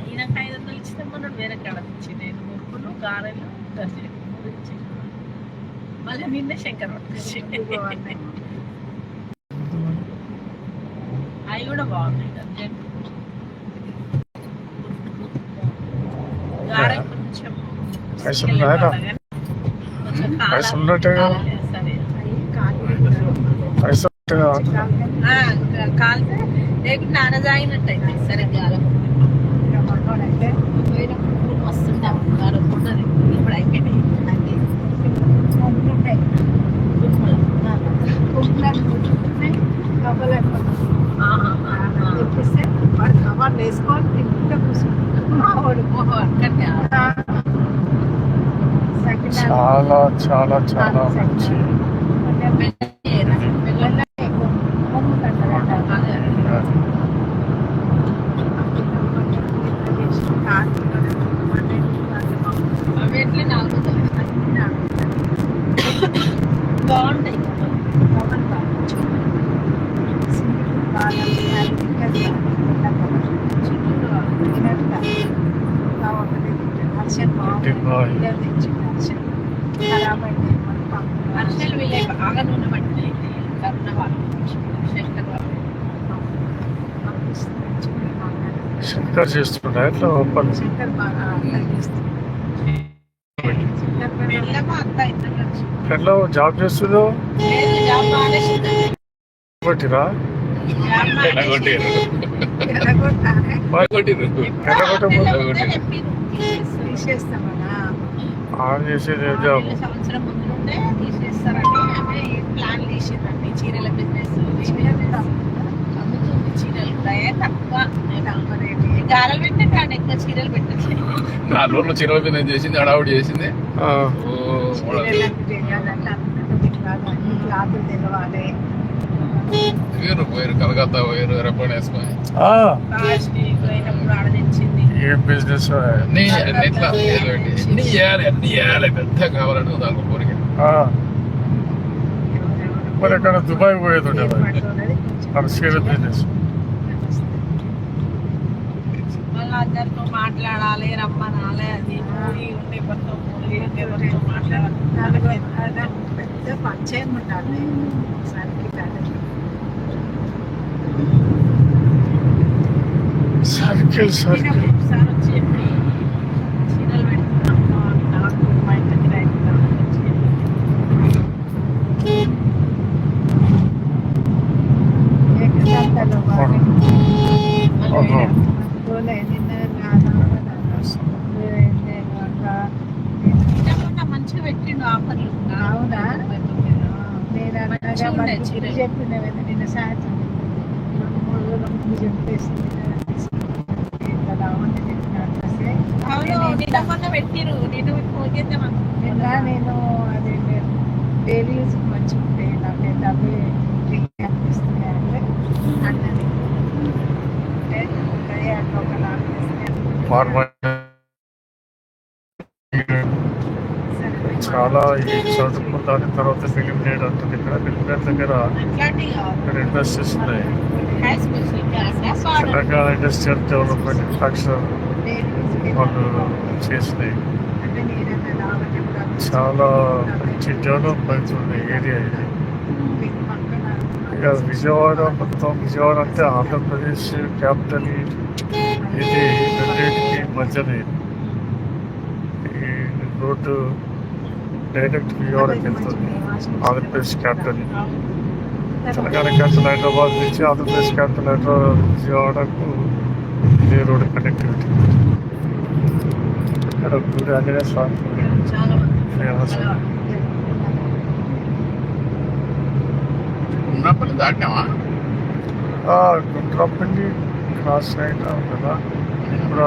ఈయనకు 500 ఇచ్చితే మనం వేరే కాడ తెచ్చి నేను ముక్కులు గారెలు గజ్జలు తెచ్చి మళ్ళీ నిన్నే శంకర్ పట్టుకొచ్చి అవి కూడా బాగున్నాయి గజ్జలు గారె కొంచెం పైసలు ఉన్నాయా? పైసలు ఉన్నట్టుగా పైసలు కాలితే లేకుంటే నానజాగినట్టు అయితే సరే పోయినప్పుడు వస్తుండే ఉన్నది ఇప్పుడు అయిపోయినాయి తెప్పిస్తే వాడు కవర్లు వేసుకొని తింటే కూర్చుంటాడు చాలా చాలా చాలా మంచి బాగుంటాయి అర్షలు వెళ్ళే బాగా నూనె పట్టినాయి కరుణ వాళ్ళు శంకర్ చేస్తున్నా ఎట్లా ఓపెన్ ఎట్లా జాబ్ చేస్తుందో కొట్టిరా ఆన్ చేసేది ఏం జాబ్? సంవత్సరం ముందు నుండే తీసేస్తారని ఆమె ప్లాన్ చేసిందండి చీరల బిజినెస్ అమ్ముతుంది చీరలు కూడా తక్కువ గారెలు పెట్టండి ఎక్కువ చీరలు పెట్టచ్చు 4 రోజులు చీరల బిజినెస్ చేసింది, హడావుడి చేసింది. పోయారు కలకత్తా పోయారు రెప్పని వేసుకొని పోయినప్పుడు ఆడ తెచ్చింది ఏ బిజినెస్ అన్ని ఇట్లా అన్ని చేయాలి పెద్ద కావాలంటే దానికి కోరిక. మరి అక్కడ దుబాయ్ పోయేది ఉండేది అక్కడ చీర బిజినెస్. మళ్ళీ అందరితో మాట్లాడాలి రమ్మనాలి అది మూడి ఉండే పనితో మూడి ఎవరితో మాట్లాడాలి పెద్ద పరిచయం ఉండాలి సర్కిల్ సర్కిల్ ఒకసారి వచ్చి చెప్పి చీరలు పెడుతున్నాము నాకు మా ఇంటికి మంచిగా పెట్టిండు ఆఫర్లు. అవునా నేను చెప్పిన నిన్న సాయంత్రం 3 రోజుల ముందు చెప్పేసింది. పెట్టిరు నేను ఫోన్ చేద్దామనుకుంటున్నా. నేను అదే డైలీ యూజ్ మంచిగా ఉంటాయి నాకైతే అవి అనిపిస్తున్నాయి అంటే అన్నది ఒక చాలా చదువుకున్న దాని తర్వాత ఫిలిం నేడ్ అంటుంది. ఇక్కడ ఫిలిం నేడ్ దగ్గర ఇండస్ట్రీస్ ఉన్నాయి. తెలంగాణ ఇండస్ట్రియల్ డెవలప్మెంట్ ఇన్ఫ్రాస్ట్రక్చర్ వాళ్ళు చేసినాయి. చాలా మంచి డెవలప్మెంట్ ఉంది ఏరియా ఇది. ఇక విజయవాడ మొత్తం విజయవాడ అంటే ఆంధ్రప్రదేశ్ క్యాపిటల్ ఇది రెండింటికి మధ్యనే ఈ రోడ్డు డైరెక్ట్ విజయవాడకి వెళ్తుంది. ఆంధ్రప్రదేశ్ క్యాపిటల్ తెలంగాణ క్యాపిటల్ హైదరాబాద్ నుంచి ఆంధ్రప్రదేశ్ క్యాపిటల్ హైదరాబాద్ విజయవాడకు ఇదే రోడ్డు కనెక్టివిటీ. ఇక్కడ గుడి ఆంజనేయ స్వామి ఫేమస్. దాటినావా? గుండ్రపల్లి క్రాస్ అయినా కదా ఇప్పుడు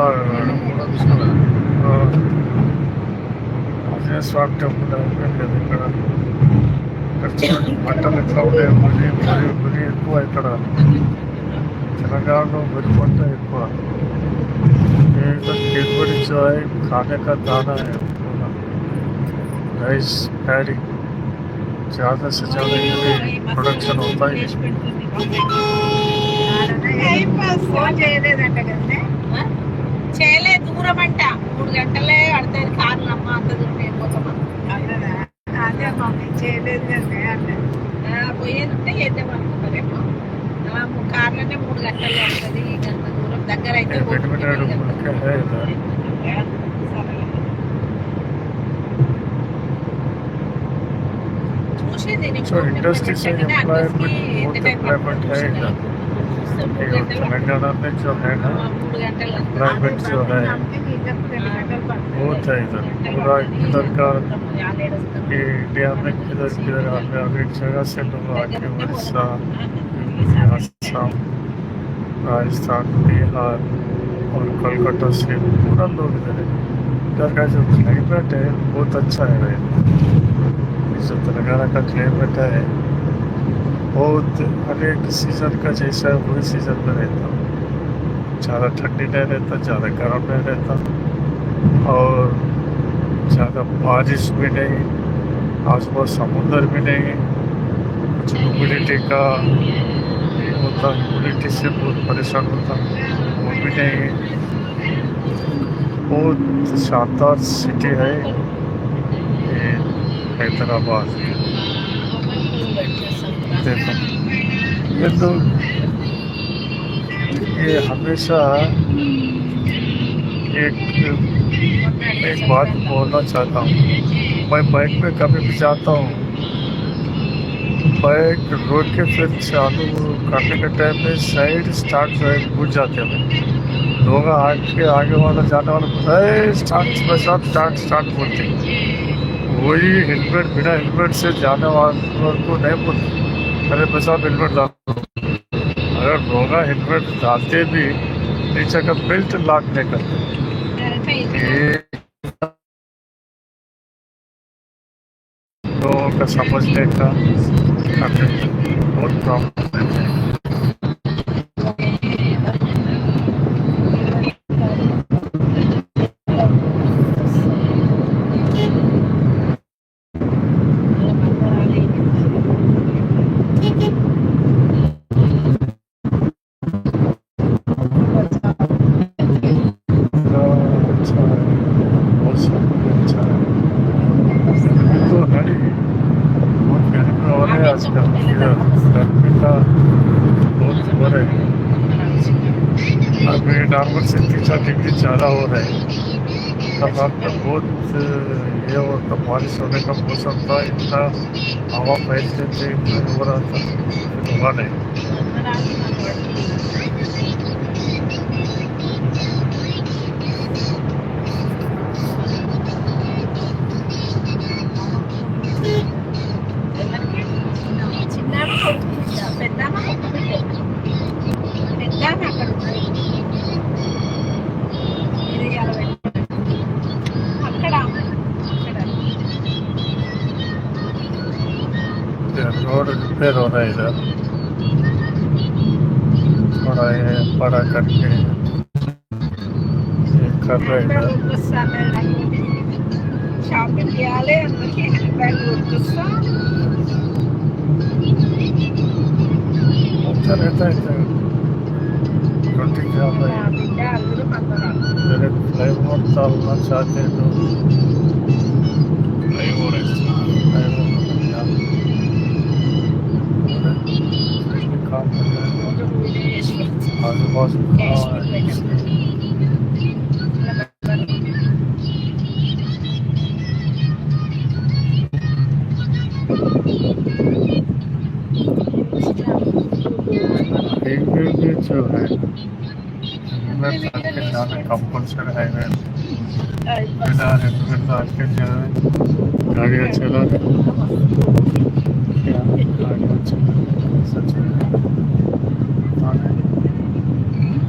ఆంజనేయ స్వామి టెంపుల్ అయిపోయింది కదా ఇక్కడ. ఇక్కడ చూడండి పంటలు ఎట్లా ఉన్నాయి, వరి ఎక్కువ ఇక్కడ. తెలంగాణలో వరి పంట ఎక్కువ. దిగుబడి చాయ్ खाने का दाना है राइस पैडी ज़्यादा से ज़्यादा ये प्रोडक्शन होता है इसमें. చేయలేదంట కదండి, చేయలే దూరం అంట 3 గంటలే పడతాయి కార్లు అమ్మ, అంత దూరం వెళ్ళిపోతామా. అదే మమ్మీ చేయలేదు కదండి అంటే పోయేదంటే చేద్దాం అనుకుంటారేమో. కార్లోనే 3 గంటలు పడుతుంది, గంట దూరం దగ్గర అయితే So industry से एम्प्लॉयमेंट बहुत एम्प्लॉयमेंट है इधर. तेलंगाना में जो है ना एम्प्लॉयमेंट जो है बहुत है इधर. पूरा इधर का इंडिया में किधर किधर हर एक जगह से लोग आके उड़ीसा, असम, राजस्थान, बिहार और कोलकाता से पूरा लोग इधर है. इधर का जो क्लाइमेट है बहुत अच्छा है. जो तेलंगाना का क्लाइमेट है बहुत हर एक सीज़न का जैसा है वही सीज़न में रहता. ज़्यादा ठंडी नहीं रहता, ज़्यादा गर्म नहीं रहता और ज़्यादा बारिश भी नहीं, आसपास समुंदर भी नहीं. कुछ ह्यूमिडिटी का होता, ह्यूमिडिटी से बहुत परेशान होता वो भी नहीं. बहुत शानदार सिटी है ये हैदराबाद. देखो ये तो ये हमेशा एक बात बोलना चाहता हूँ. मैं बाइक में कभी भी जाता हूँ, बाइक रोड के फिर चालू करने के टाइम में साइड स्टार्ट जो है भूल जाते हैं. लोग आगे वाला जाने वाला स्टार्ट बोलते हैं. वही हेलमेट बिना हेलमेट से जाने वालों को नहीं बोलते अरे बस आप हेलमेट डालो. अगर लोग हेलमेट डालते भी नीचे का बेल्ट लॉक नहीं करते. ये लोगों का समझने का बहुत प्रॉब्लम है. अभी नॉर्मल से 3-4 डिग्री ज़्यादा हो रहा है. कल रात में बहुत ये होता, बारिश होने का मौसम था. इतना हवा फैलते थे, इतना हो रहा था, हुआ नहीं. रोड रिपेयर हो रहा है इधर, थोड़ा ये बड़ा करके कर रहे हैं इधर. షాపింగ్ చేయాలి, అందుకే హ్యాండ్ బ్యాగ్ కొనుక్కొస్తా. अच्छा रहता है इधर. रोटी खा रहे हैं. బిడ్డ అందరూ పంపరాలు. मेरे फ्लाईओवर डालना चाहते हैं तो फ्लाईओवर है. काम कर रहे हैं आजू बाजू हाईवे जो है हेलमेट जाना कंपल्सरी हाईवे. बिना हेलमेट के जाए गाड़ियाँ चला गाड़ियाँ चला सच में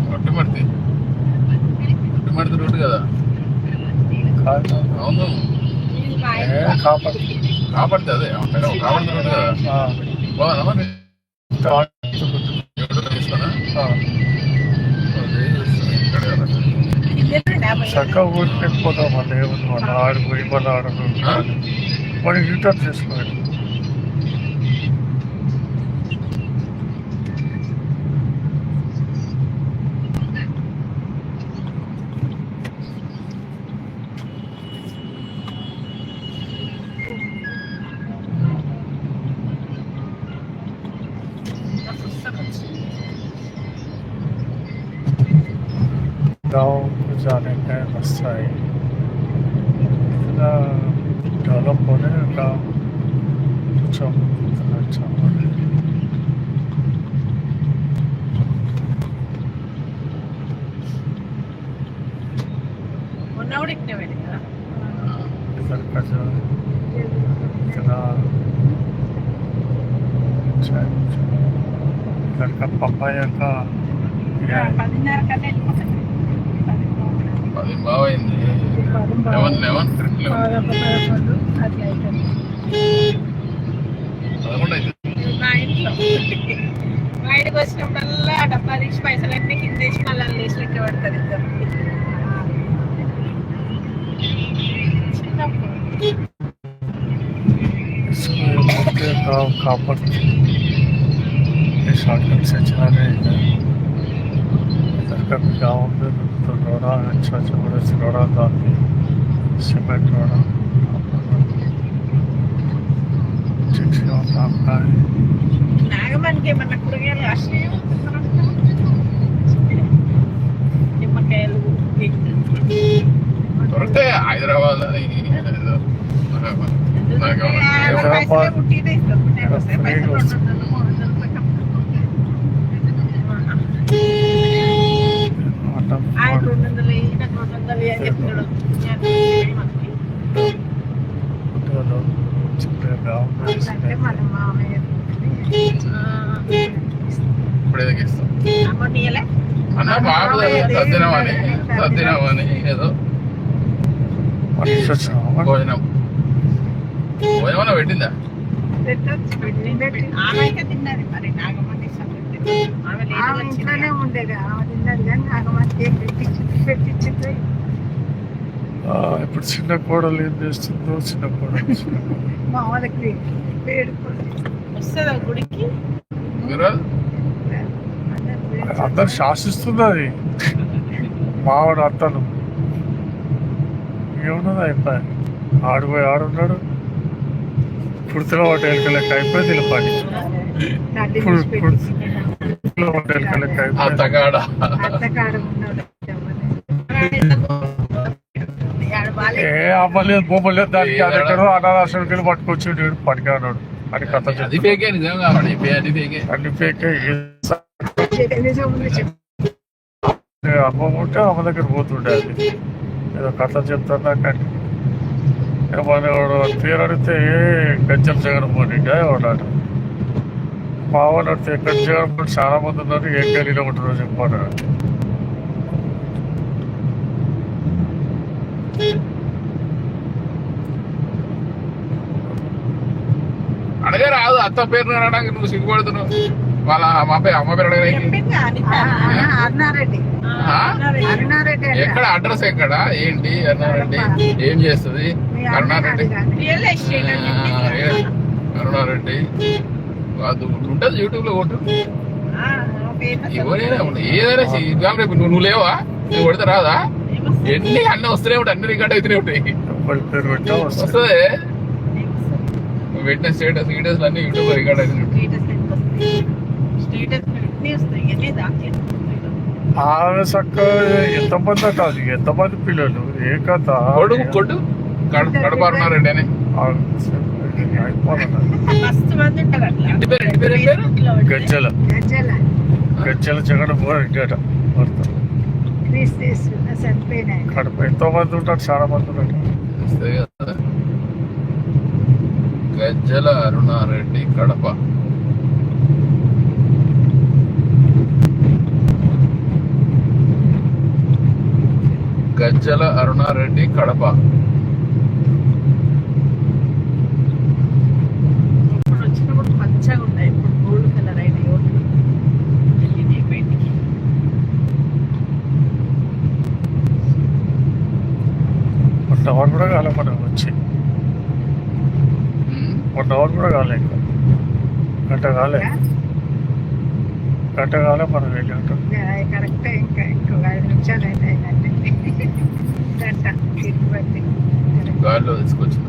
पट्टू पड़ती మడత రోడ్డు కదా. కాదు. అవును, కాపాడు. కాపాడితే అదే కాపాడితే రోడ్డు కదా. బాగుందా మరి తీసుకున్నా చక్కగా ఊరికి పోతాం మళ్ళీ ఏముంది మళ్ళీ ఆడిపోయి మళ్ళీ మరి రిటర్న్ చేసుకోండి. गाँव को जाने का रास्ता है, इतना डेवलप होने का गाँव कुछ इतना अच्छा हो रहा है. इधर का जो इतना अच्छा है, इधर का पपाया का అది బాగైంది. 11 మా ఇంటికి వచ్చినప్పుడల్లా డబ్బా తీసి పైసలన్నీ కింద వేసి మళ్ళీ లేచి లెక్క పడతారు ఇద్దరు. गाँव कापड़ शॉर्टकट से चला रहे हैं. इधर का भी गाँव में तो रोड़ा अच्छा अच्छा बड़े से रोड़ा डालते सीमेंट रोड़ा काम का है. నాగమనికి ఏమన్నా కూరగాయలు కాసినాయో నిమ్మకాయలు దొరికితే హైదరాబాద్ ఆయన 200 ఈయన 200 అని చెప్తాడు. అంటే మన మామయ్య ఇప్పుడు ఏదో ఇస్తాం అమ్మనీయలే అన్న బాబు సద్దినమని ఏదో భోజనం భోజనం పెట్టిందా? ఆమె అయితే తిన్నది మరి నాగమ్మ ఆమె ఇంట్లోనే ఉండేది. ఆమె తిన్నది కానీ నాగమ్మ పెట్టించింది. ఇప్పుడు చిన్న కోడలు ఏం చేస్తుందో చిన్న కోడలు మా వాళ్ళకి వస్తుందా గుడికి అందరు శాసిస్తున్నది. మావాడు అత్తను ఏమున్నది అయిపోయి ఆడిపోయి ఆడున్నాడు. పుర్తిలో ఒకటి ఎలకలెక్క అయిపోయింది ఇలా పని. పుర్తిలో ఒకటి ఎలకలెక్క ఏ అవ్వలేదు బొమ్మలేదు దానికి అది ఎక్కడో అనాథాశ్రమకి పట్టుకొచ్చి పనికి అన్నాడు అని కథ. అది ఫేకే నిజం కావాలి, అది ఫేకే అన్ని ఫేకే. అమ్మ ఉంటే అమ్మ దగ్గర పోతుండే అది ఏదో కథ చెప్తాను కానీ మన పేరు అడిగితే గజ్జల జగన్మోహన్ వాడాడు. మా వాళ్ళు అడిగితే ఎక్కడ జగన్మోహన్ చాలా మంది ఉన్నారు, ఏం గలీలో ఉంటారో చెప్పాడు. అడగే రాదు అత్త పేరు అనడానికి నువ్వు సిగ్గుపడుతున్నావు. వాళ్ళ అమ్మ పేరు అడగడానికి ఎక్కడ అడ్రస్ ఎక్కడ ఏంటి అన్నారెడ్డి ఏం చేస్తుంది అన్నారెడ్డి అరుణారెడ్డి అది ఉంటది యూట్యూబ్ లో కొట్టు. ఎవరైనా ఏదైనా రేపు నువ్వు లేవా నువ్వు కొడితే రాదా? ఎన్ని అన్నీ వస్తూనే ఉంటాయి, అన్ని రికార్డ్ అవుతూనే ఉంటాయి. వస్తుంది నువ్వు పెట్టిన స్టేటస్ వీడియోస్ అన్ని యూట్యూబ్ లో రికార్డ్ అవుతున్నాయి. ఆమె చక్క ఎంతమంది కాదు ఎంతమంది పిల్లలు ఏ కథ కొట్టు కడప అరుణారెడ్డి అని గజ్జల గజ్జల జగన్మోహన్ రెడ్డి కడప ఎంతో మంది ఉంటారు, చాలా మంది ఉంటారు. గజ్జల అరుణారెడ్డి కడప. గజ్జల అరుణారెడ్డి కడప. ఇప్పుడు వచ్చినప్పుడు పచ్చగా ఉన్నాయి, ఇప్పుడు గోల్డ్ కలర్ అయినాయి ఓట్లు వెళ్ళినాయి బయటికి. వన్ అవర్ కూడా కాలే మనం వచ్చి, 1 అవర్ కూడా కాలే, ఇంకా గంట కాలే మనం వెళ్ళి ఉంటాం. కరెక్ట్. ఇంకా ఇంకొక 5 నిమిషాలు అయితే అయినట్టే. గంట తిరుపతి గాలిలో తీసుకొచ్చిన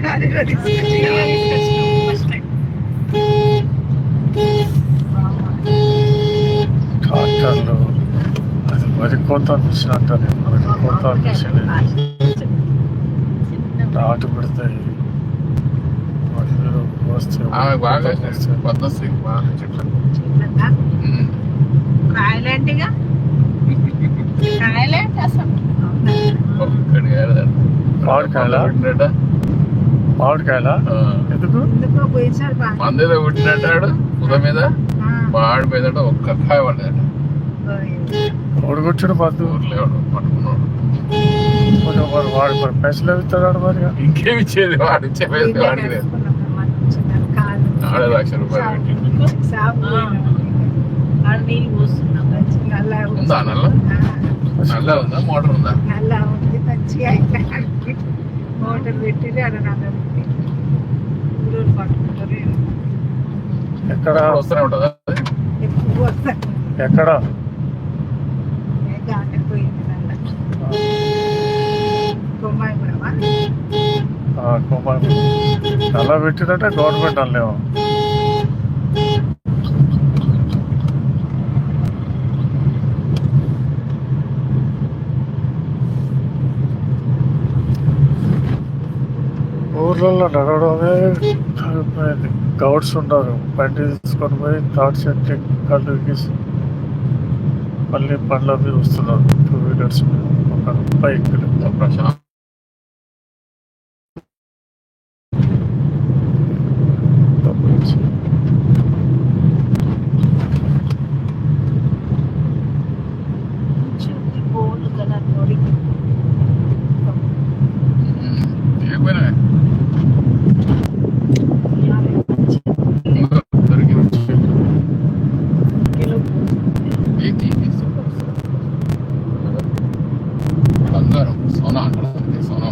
గాలిలో తీసుకొచ్చి ఫస్ట్ టైం. ట్రాక్టర్లు అది వరి కోత మిషన్ అంటారు, వరి కోత మిషన్ నాటు పెడతాయి, వరిలో వస్తే ఆమె బాగా పద్మశ్రీ బాగా చెప్పాను. కాయలేంటిగా కాయలేంటి అసలు. మామిడికాయలా ఎందుకు ఎందుకో పోయినసారి బాగా మందేదో పుట్టినట్టాడు ఉద మీద మాడిపోయిందట, ఒక్క కాయ పడ్డాడు. ఓడికొచ్చాడు పద్దు ఊర్లేవాడు పట్టుకున్నాడు. వాడు మరి పైసలు ఇస్తాడు మరి. ఇంకేమి ఇచ్చేది వాడు ఇచ్చే పైసలు వాడికి లేదు. ఆడే 1,00,000 రూపాయలు పెట్టి ఉందా నల్ల నల్ల ఉందా మోటార్ ఉందా? నల్లా ఉంది మంచిగా అయితే మోటార్ పెట్టి అక్కడ నల్ల పెట్టి ఊరు పట్టుకుంటారు. ఎక్కడ వస్తూనే ఉంటుందా? ఎప్పుడు వస్తారు ఎక్కడ గానే పోయింది నల్ల కొమ్మాయి కూడా నల్ల పెట్టినట్టే గవర్నమెంట్ అల్లేమో. ఊర్లలో నడవడమే అయిపోయింది. గౌడ్స్ ఉండరు, బండి తీసుకొని పోయి థర్డ్ సెట్ కళ్ళు గీసి మళ్ళీ బండ్ల మీద వస్తున్నారు, 2 వీలర్స్ మీద, ఒక బైక్లు. ప్రశాంత్ గోల్డ్ కలర్ నోడి ఏమైనా బంగారం సోనా అంటారు, సోనా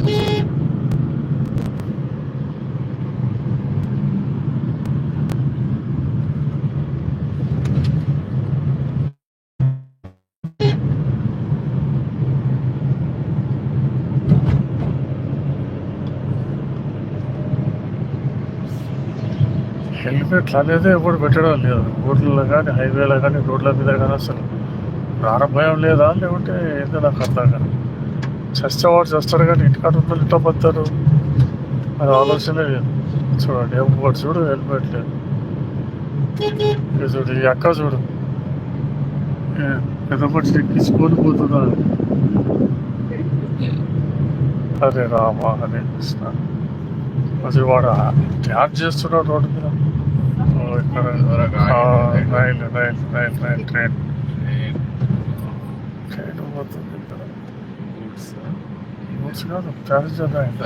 హెల్మెట్లు అనేది ఎప్పుడు పెట్టడం లేదు ఊర్లలో కానీ, హైవేలో కానీ, రోడ్ల మీద కానీ. అసలు ప్రారంభం లేదా లేకుంటే ఏదో నాకు అర్థం కాదు. చచ్చేవాడు చేస్తాడు కానీ ఇంటికాడ ఉన్న ఇంట్లో పడతారు, అది ఆలోచనే లేదు. చూడండి ఎవరు చూడు హెల్మెట్ లేదు. చూడు ఈ అక్క చూడు పెద్ద మనిషి ఎక్కించుకొని పోతున్నారు. అరే రామా హరే కృష్ణ. అసలు వాడు డ్యాన్స్ చేస్తున్నాడు రోడ్డు మీద. ఇక్కడ రైలు ట్రైన్ పోతుంది ఇక్కడ. గూడ్స్ కాదు, ప్యాసింజర్ రైలు.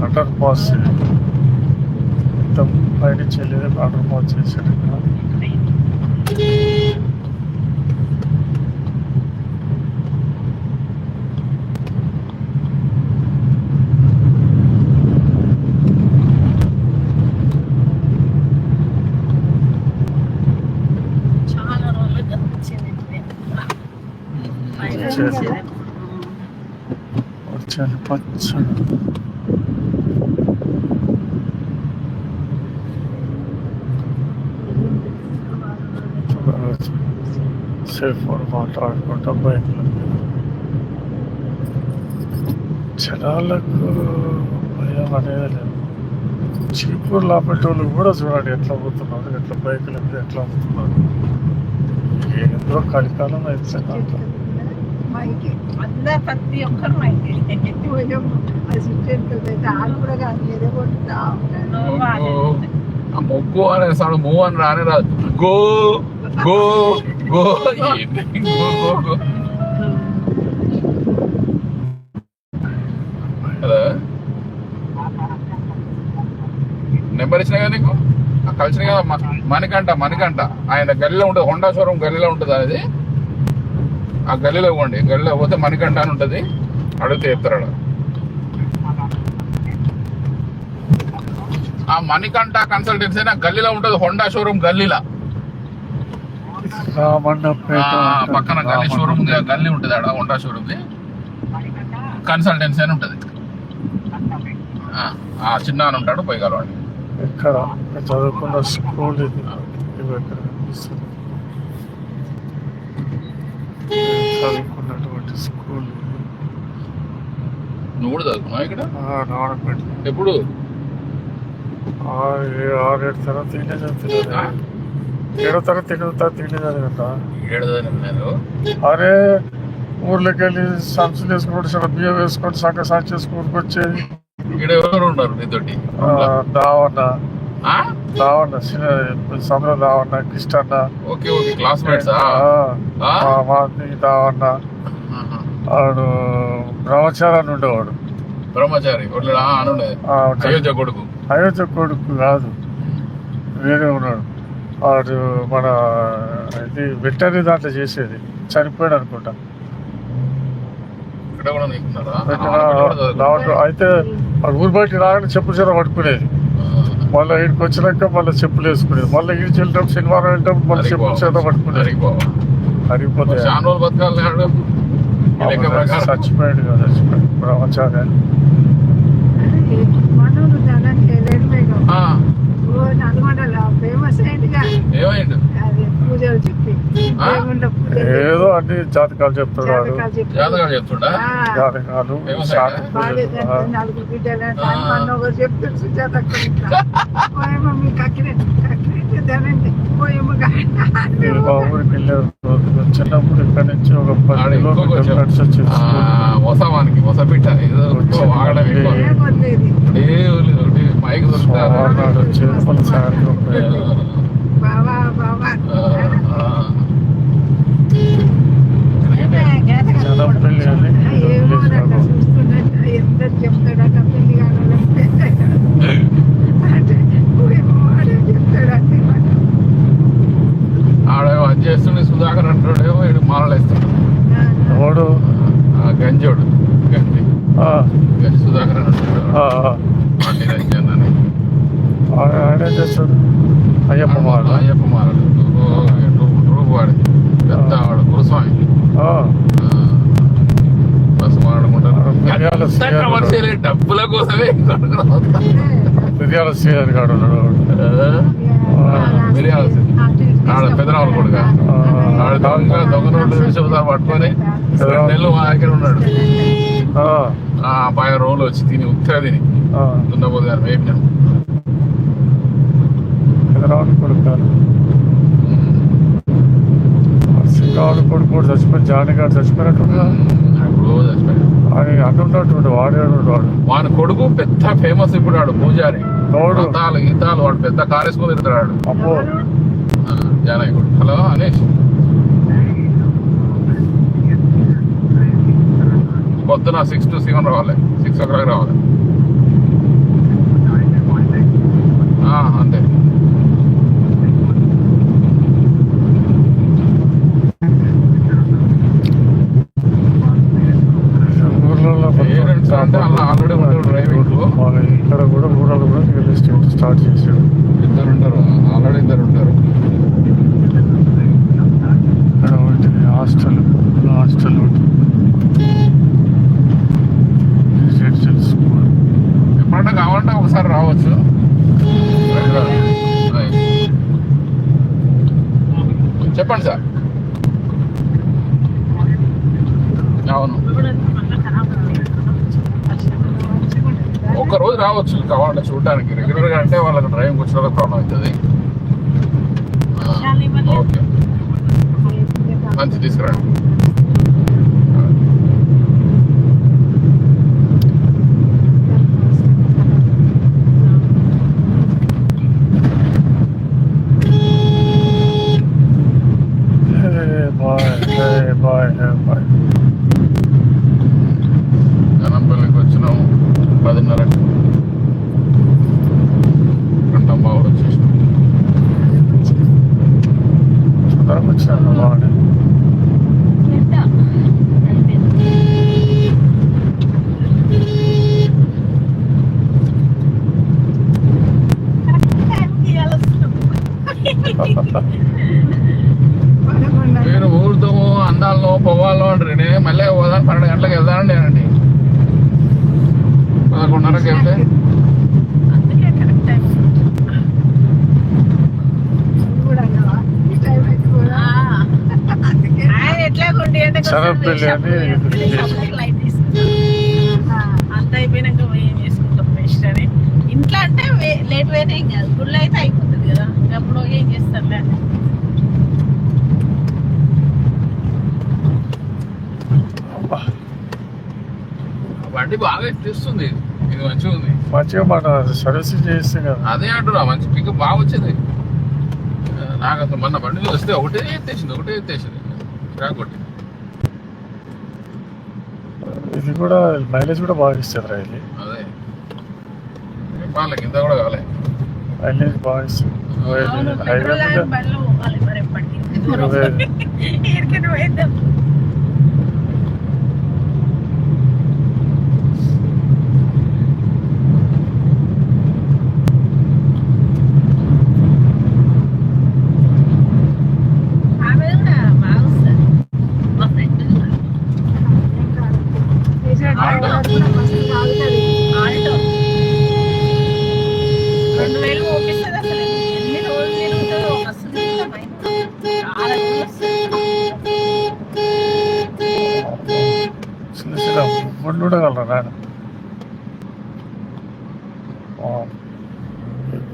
అండర్ పాస్ మొత్తం పైనుంచి వెళ్ళేది అండర్ పాస్ చేశాడు. వచ్చాను పచ్చని సెల్ ఫోన్ మాట్లాడుకుంటా బైక్ల మీద. జనాలకు భయం అనేది లేదు. చీపురు లాపెట్టోళ్ళు కూడా చూడండి ఎట్లా పోతున్నారు, ఎట్లా బైకుల మీద ఎట్లా పోతున్నారు. ఏదో కలికాలం అయితే మైకి అందరు ప్రతి ఒక్కరు మైకి అసిస్టెంట్ వాళ్ళు కూడా కాదు ఏదో కొట్టుతా ఆ మొగ్గు అనేసాడు మూవ్ అని రానే రాదు go go go go go go కదా నెంబర్ ఇచ్చిన కదా నీకు కలిసిన కదా మణికంట ఆయన గల్లీలో ఉంటుంది హోండా షోరూమ్ గల్లీలో ఉంటుంది అది ఆ గల్లీలో ఇవ్వండి గల్లీలో పోతే మణికంట అని ఉంటుంది అడిగితే చెప్తాడు ఆ మణికంట కన్సల్టెన్సీ ఆ గల్లీలో ఉంటుంది హోండా షోరూమ్ గల్లీలో పక్కన గల్లీ షోరూమ్ ఉంది గల్లీ ఉంటుంది ఆడ హోండా షోరూమ్ది కన్సల్టెన్సీ అని ఉంటుంది ఆ చిన్న అని ఉంటాడు పోయి కలవాడు ఇక్కడ చదువుకున్న స్కూల్ ఇది ఎక్కడ కనిపిస్తుంది చదువుకున్నటువంటి స్కూల్ నువ్వు కూడా చదువుకున్నావు ఇక్కడ నారాయణపేట ఎప్పుడు 6-7 తరగతి చదువుతున్నాను 7వ తరగతి 8వ తరగతి చదివిందా 7 చదివారు అరే ఊర్లోకి వెళ్ళి సంచులు వేసుకుంటూ చాలా బియ్యం వేసుకుంటూ సగం సాక్షి చేసుకుంటూ వచ్చేది ఇక్కడ ఎవరు ఉన్నారు నీతోటి దావన్న సమర దావన్న కృష్ణన్న ఓకే ఓకే క్లాస్మేట్స్ దావన్న వాడు బ్రహ్మచారి అని ఉండేవాడు బ్రహ్మచారి అయోధ్య కొడుకు అయోధ్య కొడుకు కాదు వేరే ఉన్నాడు వాడు మన ఇది వెటరీ దాంట్లో చేసేది చనిపోయాడు అనుకుంటా అయితే ఊరు బయట రాగానే చెప్పులు చీర పట్టుకునేది మళ్ళీ ఇక్కడికి వచ్చినాక మళ్ళీ చెప్పులు వేసుకునేది మళ్ళీ ఇడిచి వెళ్ళినప్పుడు శనివారం వెళ్ళినప్పుడు మళ్ళీ చెప్పులు చేత పట్టుకునేది అరిగిపోతే చచ్చిపోయాడు కదా చచ్చిపోయాడు బ్రహ్మచారి ఫేమస్ అయిందిగా పూజలు చెప్పి ఏదో అన్ని జాతకాలు చెప్తున్నాడు జాతకాలు నలుగురు బిడ్డలు ఒకరు చెప్తారు సుజాతమ్మ మీకు అక్కినండి మా ఊరికి వెళ్ళారు చిన్నప్పుడు ఇక్కడ నుంచి ఒక 10 కిలోమీటర్స్ వచ్చేది చేపలు సాయంత్రం బాబా బాబా జనపల్లి అని చూస్తున్నట్టు ఎంత చెప్తాడట పెళ్లి కావాలంటే చెప్తాడంటే ఆడేమో అది చేస్తుండే సుధాకర్ అంటాడేమో ఇటు మాలలు వేస్తాడు ఎవడు గంజోడు గంజి సుధాకర్ అని అంటాడు ఆయన చేస్తాడు అయ్యప్ప మాల అయ్యప్ప మాలడు రూపు వాడిది పెద్ద వాడు గురుస్వామి బస్సు మాట్లాడుకుంటారు డబ్బుల కోసమే మిర్యాల శ్రీహరి గారు మిర్యాల ఆడ పెదరావులు కొడుగా ఆడ దొంగ నోట్లు విషయంలో పట్టుకొని 2 నెలలు మా దగ్గర ఉన్నాడు పైన రోజులు వచ్చి తిని ఉత్తర తిని దున్నపోతు గారు వేపినాం పెదరావులు కొడుకు గారు సింగావులు కొడుకు కూడా చచ్చిపోయి జాని గారు చచ్చిపోయినట్టుగా అని అంటున్నట్టు వాడు వాడి కొడుకు పెద్ద ఫేమస్ ఇప్పుడు వాడు పూజారి గీతాలు వాడు పెద్ద కారేసుకొని తిరుగుతాడు అమ్మో జానయ్య కొడుకు హలో అనేష్ పొద్దున 6 to 7 రావాలి 6 o'clock రావాలి అంతే ఆల్రెడీ ఉంటాడు డ్రైవింగ్ ఇక్కడ కూడా ఊళ్ళో కూడా రియల్ ఎస్టేట్ స్టార్ట్ చేశాడు ఆల్రెడీ 2 ఉంటారు ఇక్కడ ఉంటుంది హాస్టల్ స్కూల్ ఎప్పుడన్నా కావాలంటే ఒకసారి రావచ్చు చెప్పండి సార్ అవును ఒక్కరోజు రావచ్చు కావాలంటే చూడడానికి రెగ్యులర్గా అంటే వాళ్ళకి డ్రైవింగ్ వచ్చిన వాళ్ళకి ప్రాబ్లం అవుతుంది ఓకే మంచి తీసుకురండి మీరు ఊరుతాము అందాలను పోవాలో అంటారు. నేను మళ్ళీ పోదాను 12 గంటలకు వెళ్దాను నేనండి. 11:30కి వెళ్తే అందుకే కరెక్ట్ టైం కూడా అన్నావా? ఈ టైం అయితే కూడా అందుకే ఆయన ఎట్లా కొండి అంటే శనగపిండి అని లైట్ తీసుకుంటాం. అంత అయిపోయినాక ఏం చేసుకుంటాం బెస్ట్ అని. ఇంట్లో అంటే లేట్ పోయినా ఏం కాదు, గుళ్ళు అయితే అయిపోతుంది కదా, అప్పుడు ఏం చేస్తారులే. బండి బాగా తీస్తుంది. ఇది మంచిగా ఉంది. మంచిగా మన సర్వీస్ చేస్తే కదా. అదే అంటున్నా, మంచి పికప్ బాగా వచ్చింది. నాకు అసలు మొన్న బండి మీద వస్తే ఒకటే ఎత్తేసింది రాకొట్టి. ఇది కూడా మైలేజ్ కూడా బాగా ఇస్తుంది రా. ఇది అదే వాళ్ళకి ఇంత కూడా కాలే. మైలేజ్ బాగా ఇస్తుంది. అవును, హైవే పెట్రోల్ మీద బండ్లు పోవాలి మరి ఎప్పటికీ. 25 ఎక్కడికి పోయిద్దాం. ఆమె కూడా బాగా వస్తుంది, మా ఫ్రెండ్ ఆల్టో 2000 ఓపిస్తుంది. అసలు ఎన్ని రోజులు తిరుగుతుందో అసలు చాలా రోజులు వస్తుంది. చిన్న చిన్న బండ్లు కూడా కలరా నాయన.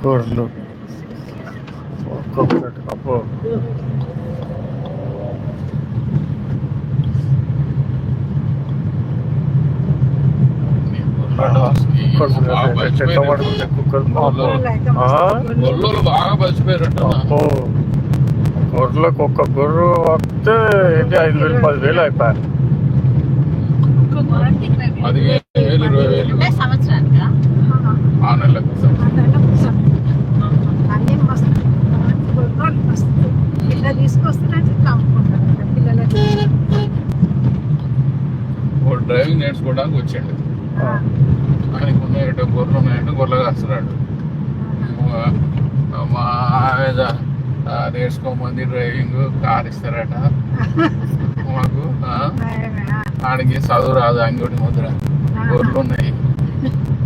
గొర్రెలు ఒక్కొక్కటి అబ్బో. చెట్ల పడుకుంటే కుక్కలు అబ్బో. గొల్లోలు బాగా బలిసిపోయారంట. అబ్బో గొర్రెలకు ఒక్క గొర్రె వస్తే ఏంటి 5,000 10,000 అయిపోయాయి. 15,000 20,000 అంటే సంవత్సరానికా? 6 నెలలకు. అన్నీ మస్తు గొర్రెలు మస్తు ఇట్లా తీసుకొస్తున్నా ఇట్లా అమ్ముకుంటారు పిల్లలకి. వాడు డ్రైవింగ్ నేర్చుకోవడానికి వచ్చాడు. ఆయనకు ఉన్నాయంటే గొర్రెలు ఉన్నాయంటే గొర్రెలు కాస్తున్నాడు. మా ఆవేద నేర్చుకోమంది డ్రైవింగ్ కార్ ఇస్తారట మాకు. ఆడికి చదువు రాదు, అంగడి ముద్ర. గొర్రెలు ఉన్నాయి.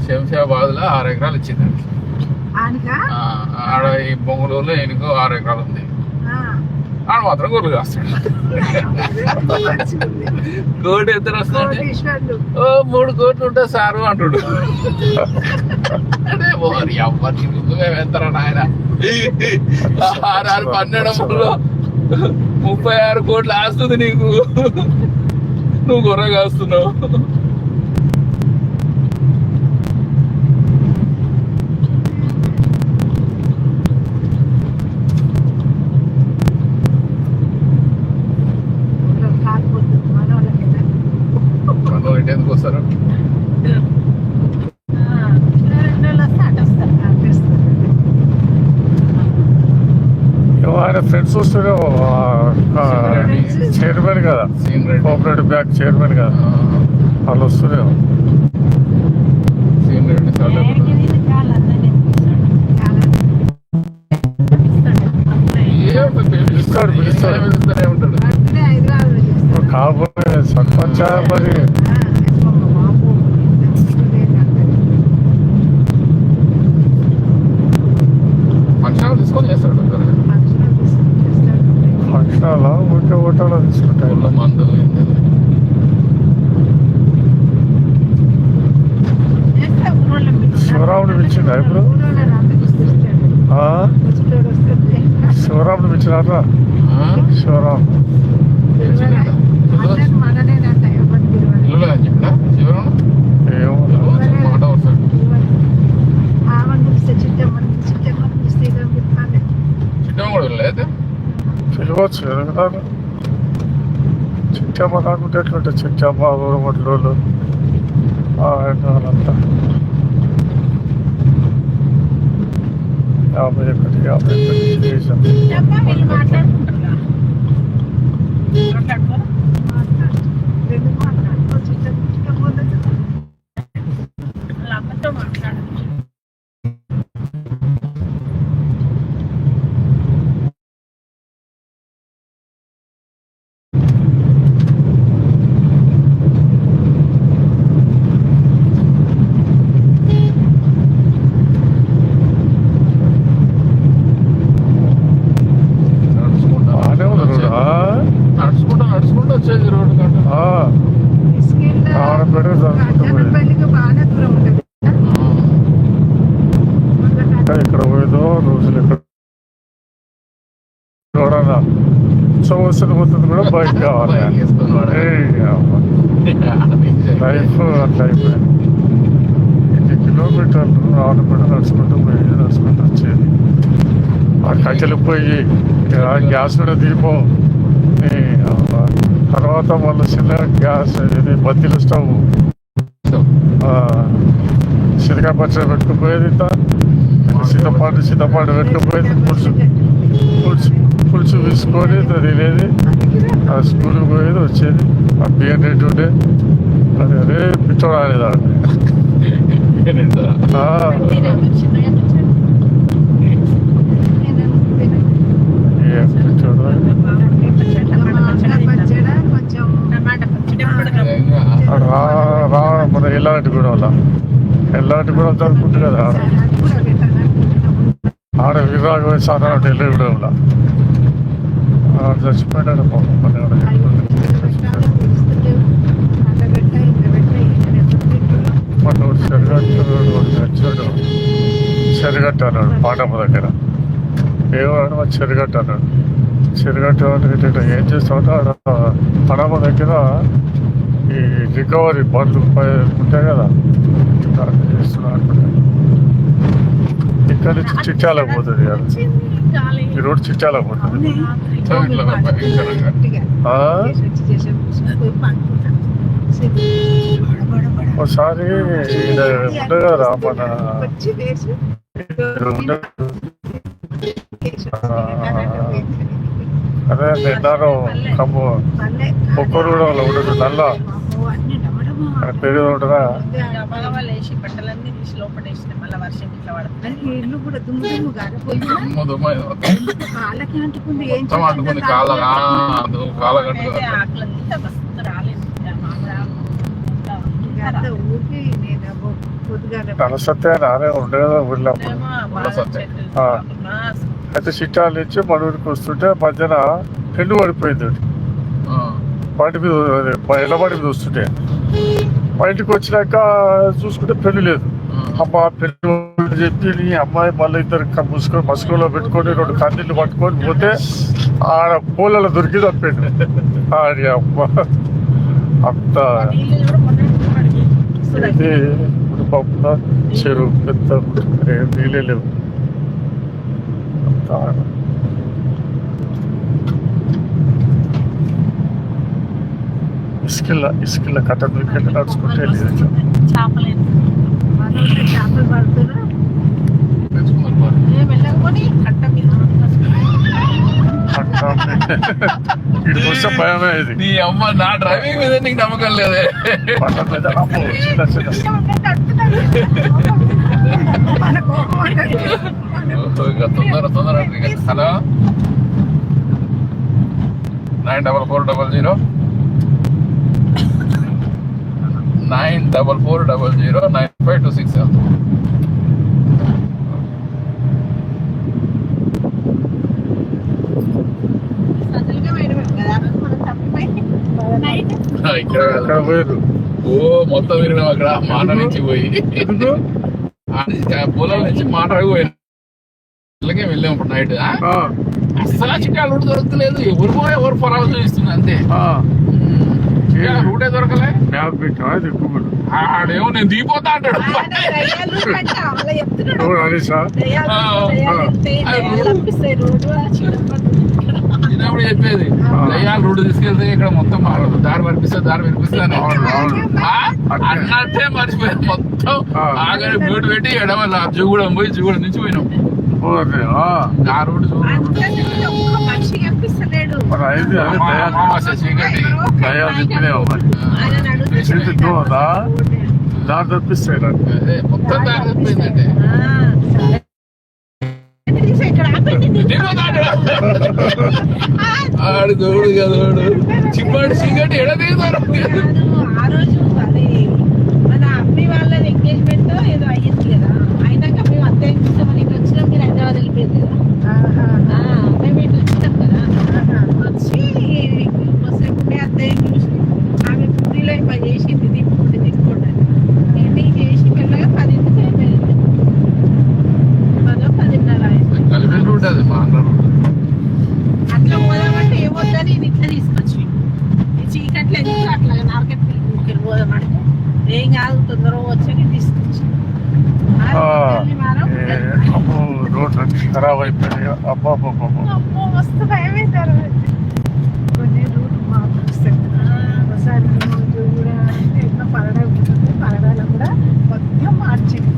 శంషాబాద్లో 6 ఎకరాలు ఇచ్చింది. ఆడ ఈ బొంగులూరులో ఎనుకో 6 ఎకరాలు ఉంది. ఆడ మాత్రం గొర్రెలు కాస్తాడు. కోటి ఎంత వస్తుందంటే 3 కోట్లు ఉంటుంది సారు అంటుడు. అదే మరి ఎవరికి ముందు మేము ఎంతరా నాయన. 6 12లో 36 కోట్లు ఆస్తుంది నీకు. నువ్వు గొర్రె కాస్తున్నావు. మనం ఇటు ఎందుకు వస్తారు? 2 రోజులు వస్తే అటు వస్తారు. ఆయన ఫ్రెండ్స్ వస్తుండే చైర్మన్ కదా, సీన్ రెడ్డి. కోఆపరేటివ్ బ్యాంక్ చైర్మన్ కదా, వాళ్ళు వస్తుండే. సీన్ రెడ్డి చాలా ఏడికి తీసి కాళ్ళు అందరినీ పిలుస్తాడు. పిలుస్తూనే ఉంటాడు. కాబోయే సర్పంచ్ మరి ఫంక్షన్ తీసుకొని చేస్తాడు. ఫంక్షన్ హాలా ఊరికే హోటల్లో తీసుకుంటాయి. ఊళ్ళో మందులు శివరాముడు పిలిచిందా ఇప్పుడు? శివరాముడు పిలిచినారా? శివరాము ఇల్లు అని చెప్పినా శివరాము ఏమో మాట వస్తాడు. చిట్టమ్మ కూడా వెళ్ళలేదు. పిలవచ్చు ఎందుకు చిట్టమ్మ కాకుంటే ఎట్లుంటే చిట్టమ్మ ఊరమట్లోళ్ళు వాళ్ళంతా 51 చేసాం. వీళ్ళు మాట్లాడుకుంటారు. వాళ్ళ అమ్మతో మాట్లాడాలి. ఎవడన్నా ఉత్సవం పోతుంది కూడా బైక్ కావాలి. బైక్ వేసుకొని వాడాలి. లైఫ్ అట్లా అయిపోయింది. 8 కిలోమీటర్లు రావడం కూడా నడుచుకుంటూ పోయి నడుచుకుంటూ వచ్చేది. ఆ కట్టెలు పోయి గ్యాస్ కూడా దీపం, తర్వాత మళ్ళీ చిన్న గ్యాస్ ఇది బద్దీల స్టవ్, శనగ పచ్చడి పెట్టుకుపోయేది, ఇంత చింతపండు పెట్టుకుపోయేది, పులుసు తీసుకొని తినేది. ఆ స్కూల్కి పోయేది వచ్చేది. ఆ బియ్యం రేటు ఉండే అదే పిచ్చోడు ఆడేదాన్ని. పిచ్చోడు మన ఎల్లాంటి కూడా జరుపుకుంటుంది కదా ఆడ విరాగ సారా ఎల్లుగూడెంలో చచ్చిపోయినాడు మనోడు చెరుగట్టు అన్నాడు పాటమ్మ దగ్గర. ఏమన్నాడు మా చెరుగట్టు అన్నాడు. చెరుగట్టు అంటే ఏం చేస్తామంటే ఆడ పడమ దగ్గర ఈ రికవరీ బండ్లు ఉంటాయి కదా చేస్తున్నాడు. ఇక్కడ నుంచి చిట్టాలకు పోతుంది కదా, ఈ రోడ్డు చిట్టాలకు పోతుంది. ఒకసారి ఉండే కదా మన అదే నిన్నారం కమ్ము ఒక్కరూడలో ఉండదు నల్ల పేరు ఉంటుందా. బట్టలన్నీ తీసి లోపల వేసిన మళ్ళీ వర్షం ఇట్లా పడుతుంది. ఇల్లు కూడా దుమ్ము కాలిపోయింది. కాళ్ళకి అంటుకుంది. ఏం ఊరికి తలసత్తే నానే ఉండే కదా ఊళ్ళో. అయితే చిట్టాలు ఇచ్చి మన ఊరికి వస్తుంటే మధ్యన పెన్ను పడిపోయింది. బండి మీద ఎల్ల బండి మీద వస్తుంటే బయటకు వచ్చినాక చూసుకుంటే పెళ్లి లేదు. అమ్మ పెళ్లి చెప్పి నీ అమ్మాయి మళ్ళీ ఇద్దరు మస్కులో పెట్టుకొని 2 కందిళ్ళు పట్టుకొని పోతే ఆడ పూలలో దొరికి తప్పిండు. ఆడి అమ్మ అంత ఇది పప్పున చెరువు పెద్ద నీళ్ళే లేవు. అంత ఇసుకిల్ల కట్ట దొరికి నడుచుకుంటే లేదు. చేపలు పడుతున్నా ఇటు వస్తే భయమే ఇది. నీ అమ్మ నా డ్రైవింగ్ మీద నీకు నమ్మకం లేదే. తొందర హలో 9440 94409526. ఇక్కడ పోయారు. ఓ మొత్తం విరిగినాం అక్కడ మాట నుంచి పోయి పొలాల నుంచి మాట పోయినా వెళ్ళాము ఇప్పుడు నైట్. అసలు చిట్టాలు రూట్ దొరకలేదు. ఎవరు పొలాలు చూపిస్తుంది అంతే. రూటే దొరకలే. ఆడేమో నేను దిగిపోతా అంటాడు. చిన్నప్పుడు చెప్పేది దయ్యాలు రూట్ తీసుకెళ్తే ఇక్కడ మొత్తం దారి వినిపిస్తుంది అన్నట్టే మర్చిపోయింది. మొత్తం ఆగని బ్యూట్ పెట్టి ఎడవల్ల జూగూడెం పోయి జూగూడెం నుంచి పోయినాం. ఆ రోడ్డు చీకటి దారి తప్పిస్తాయి. మొత్తం దారి తప్పిందంటే ఆడు దోడు కదోడు చిప్పాడు చీకటి ఎడ దిగుతారు. ఆ రోజు అది మన అమ్మి వాళ్ళది ఎంగేజ్మెంట్ ఏదో అయ్యింది కదా. అయినాక మేము అత్తయ్య చూసామని ఇటు వచ్చినాం. మీరు హైదరాబాద్ వెళ్ళిపోయింది కదా. మేము ఇటు వచ్చినాం కదా. వచ్చి వస్తే అత్తయ్య చూసి ఆమె పూరీలో ఇవ్వ చేసింది దిక్కుంటే ఎన్ని చేసి వెళ్ళగా 10ంటికి అయిపోయింది. 10 10:30 కలిపి ఉంటుంది మా అన్న తీసుకొచ్చి ఈ చీకట్లో ఎందుకు అట్లా మార్కెట్ పోదామంటే ఏం కాదు తొందరగా వచ్చి తీసుకొచ్చి రోడ్ ఖరాబ్ అయిపోయింది. అబ్బా అమ్మో మస్తు భయం అవుతారు కొన్ని రూట్ మార్పుస్తాయి ఒకసారి రోజు కూడా అంటే ఎన్నో పరడా ఉంటుంది పరడాలో కూడా మొత్తం మార్చింది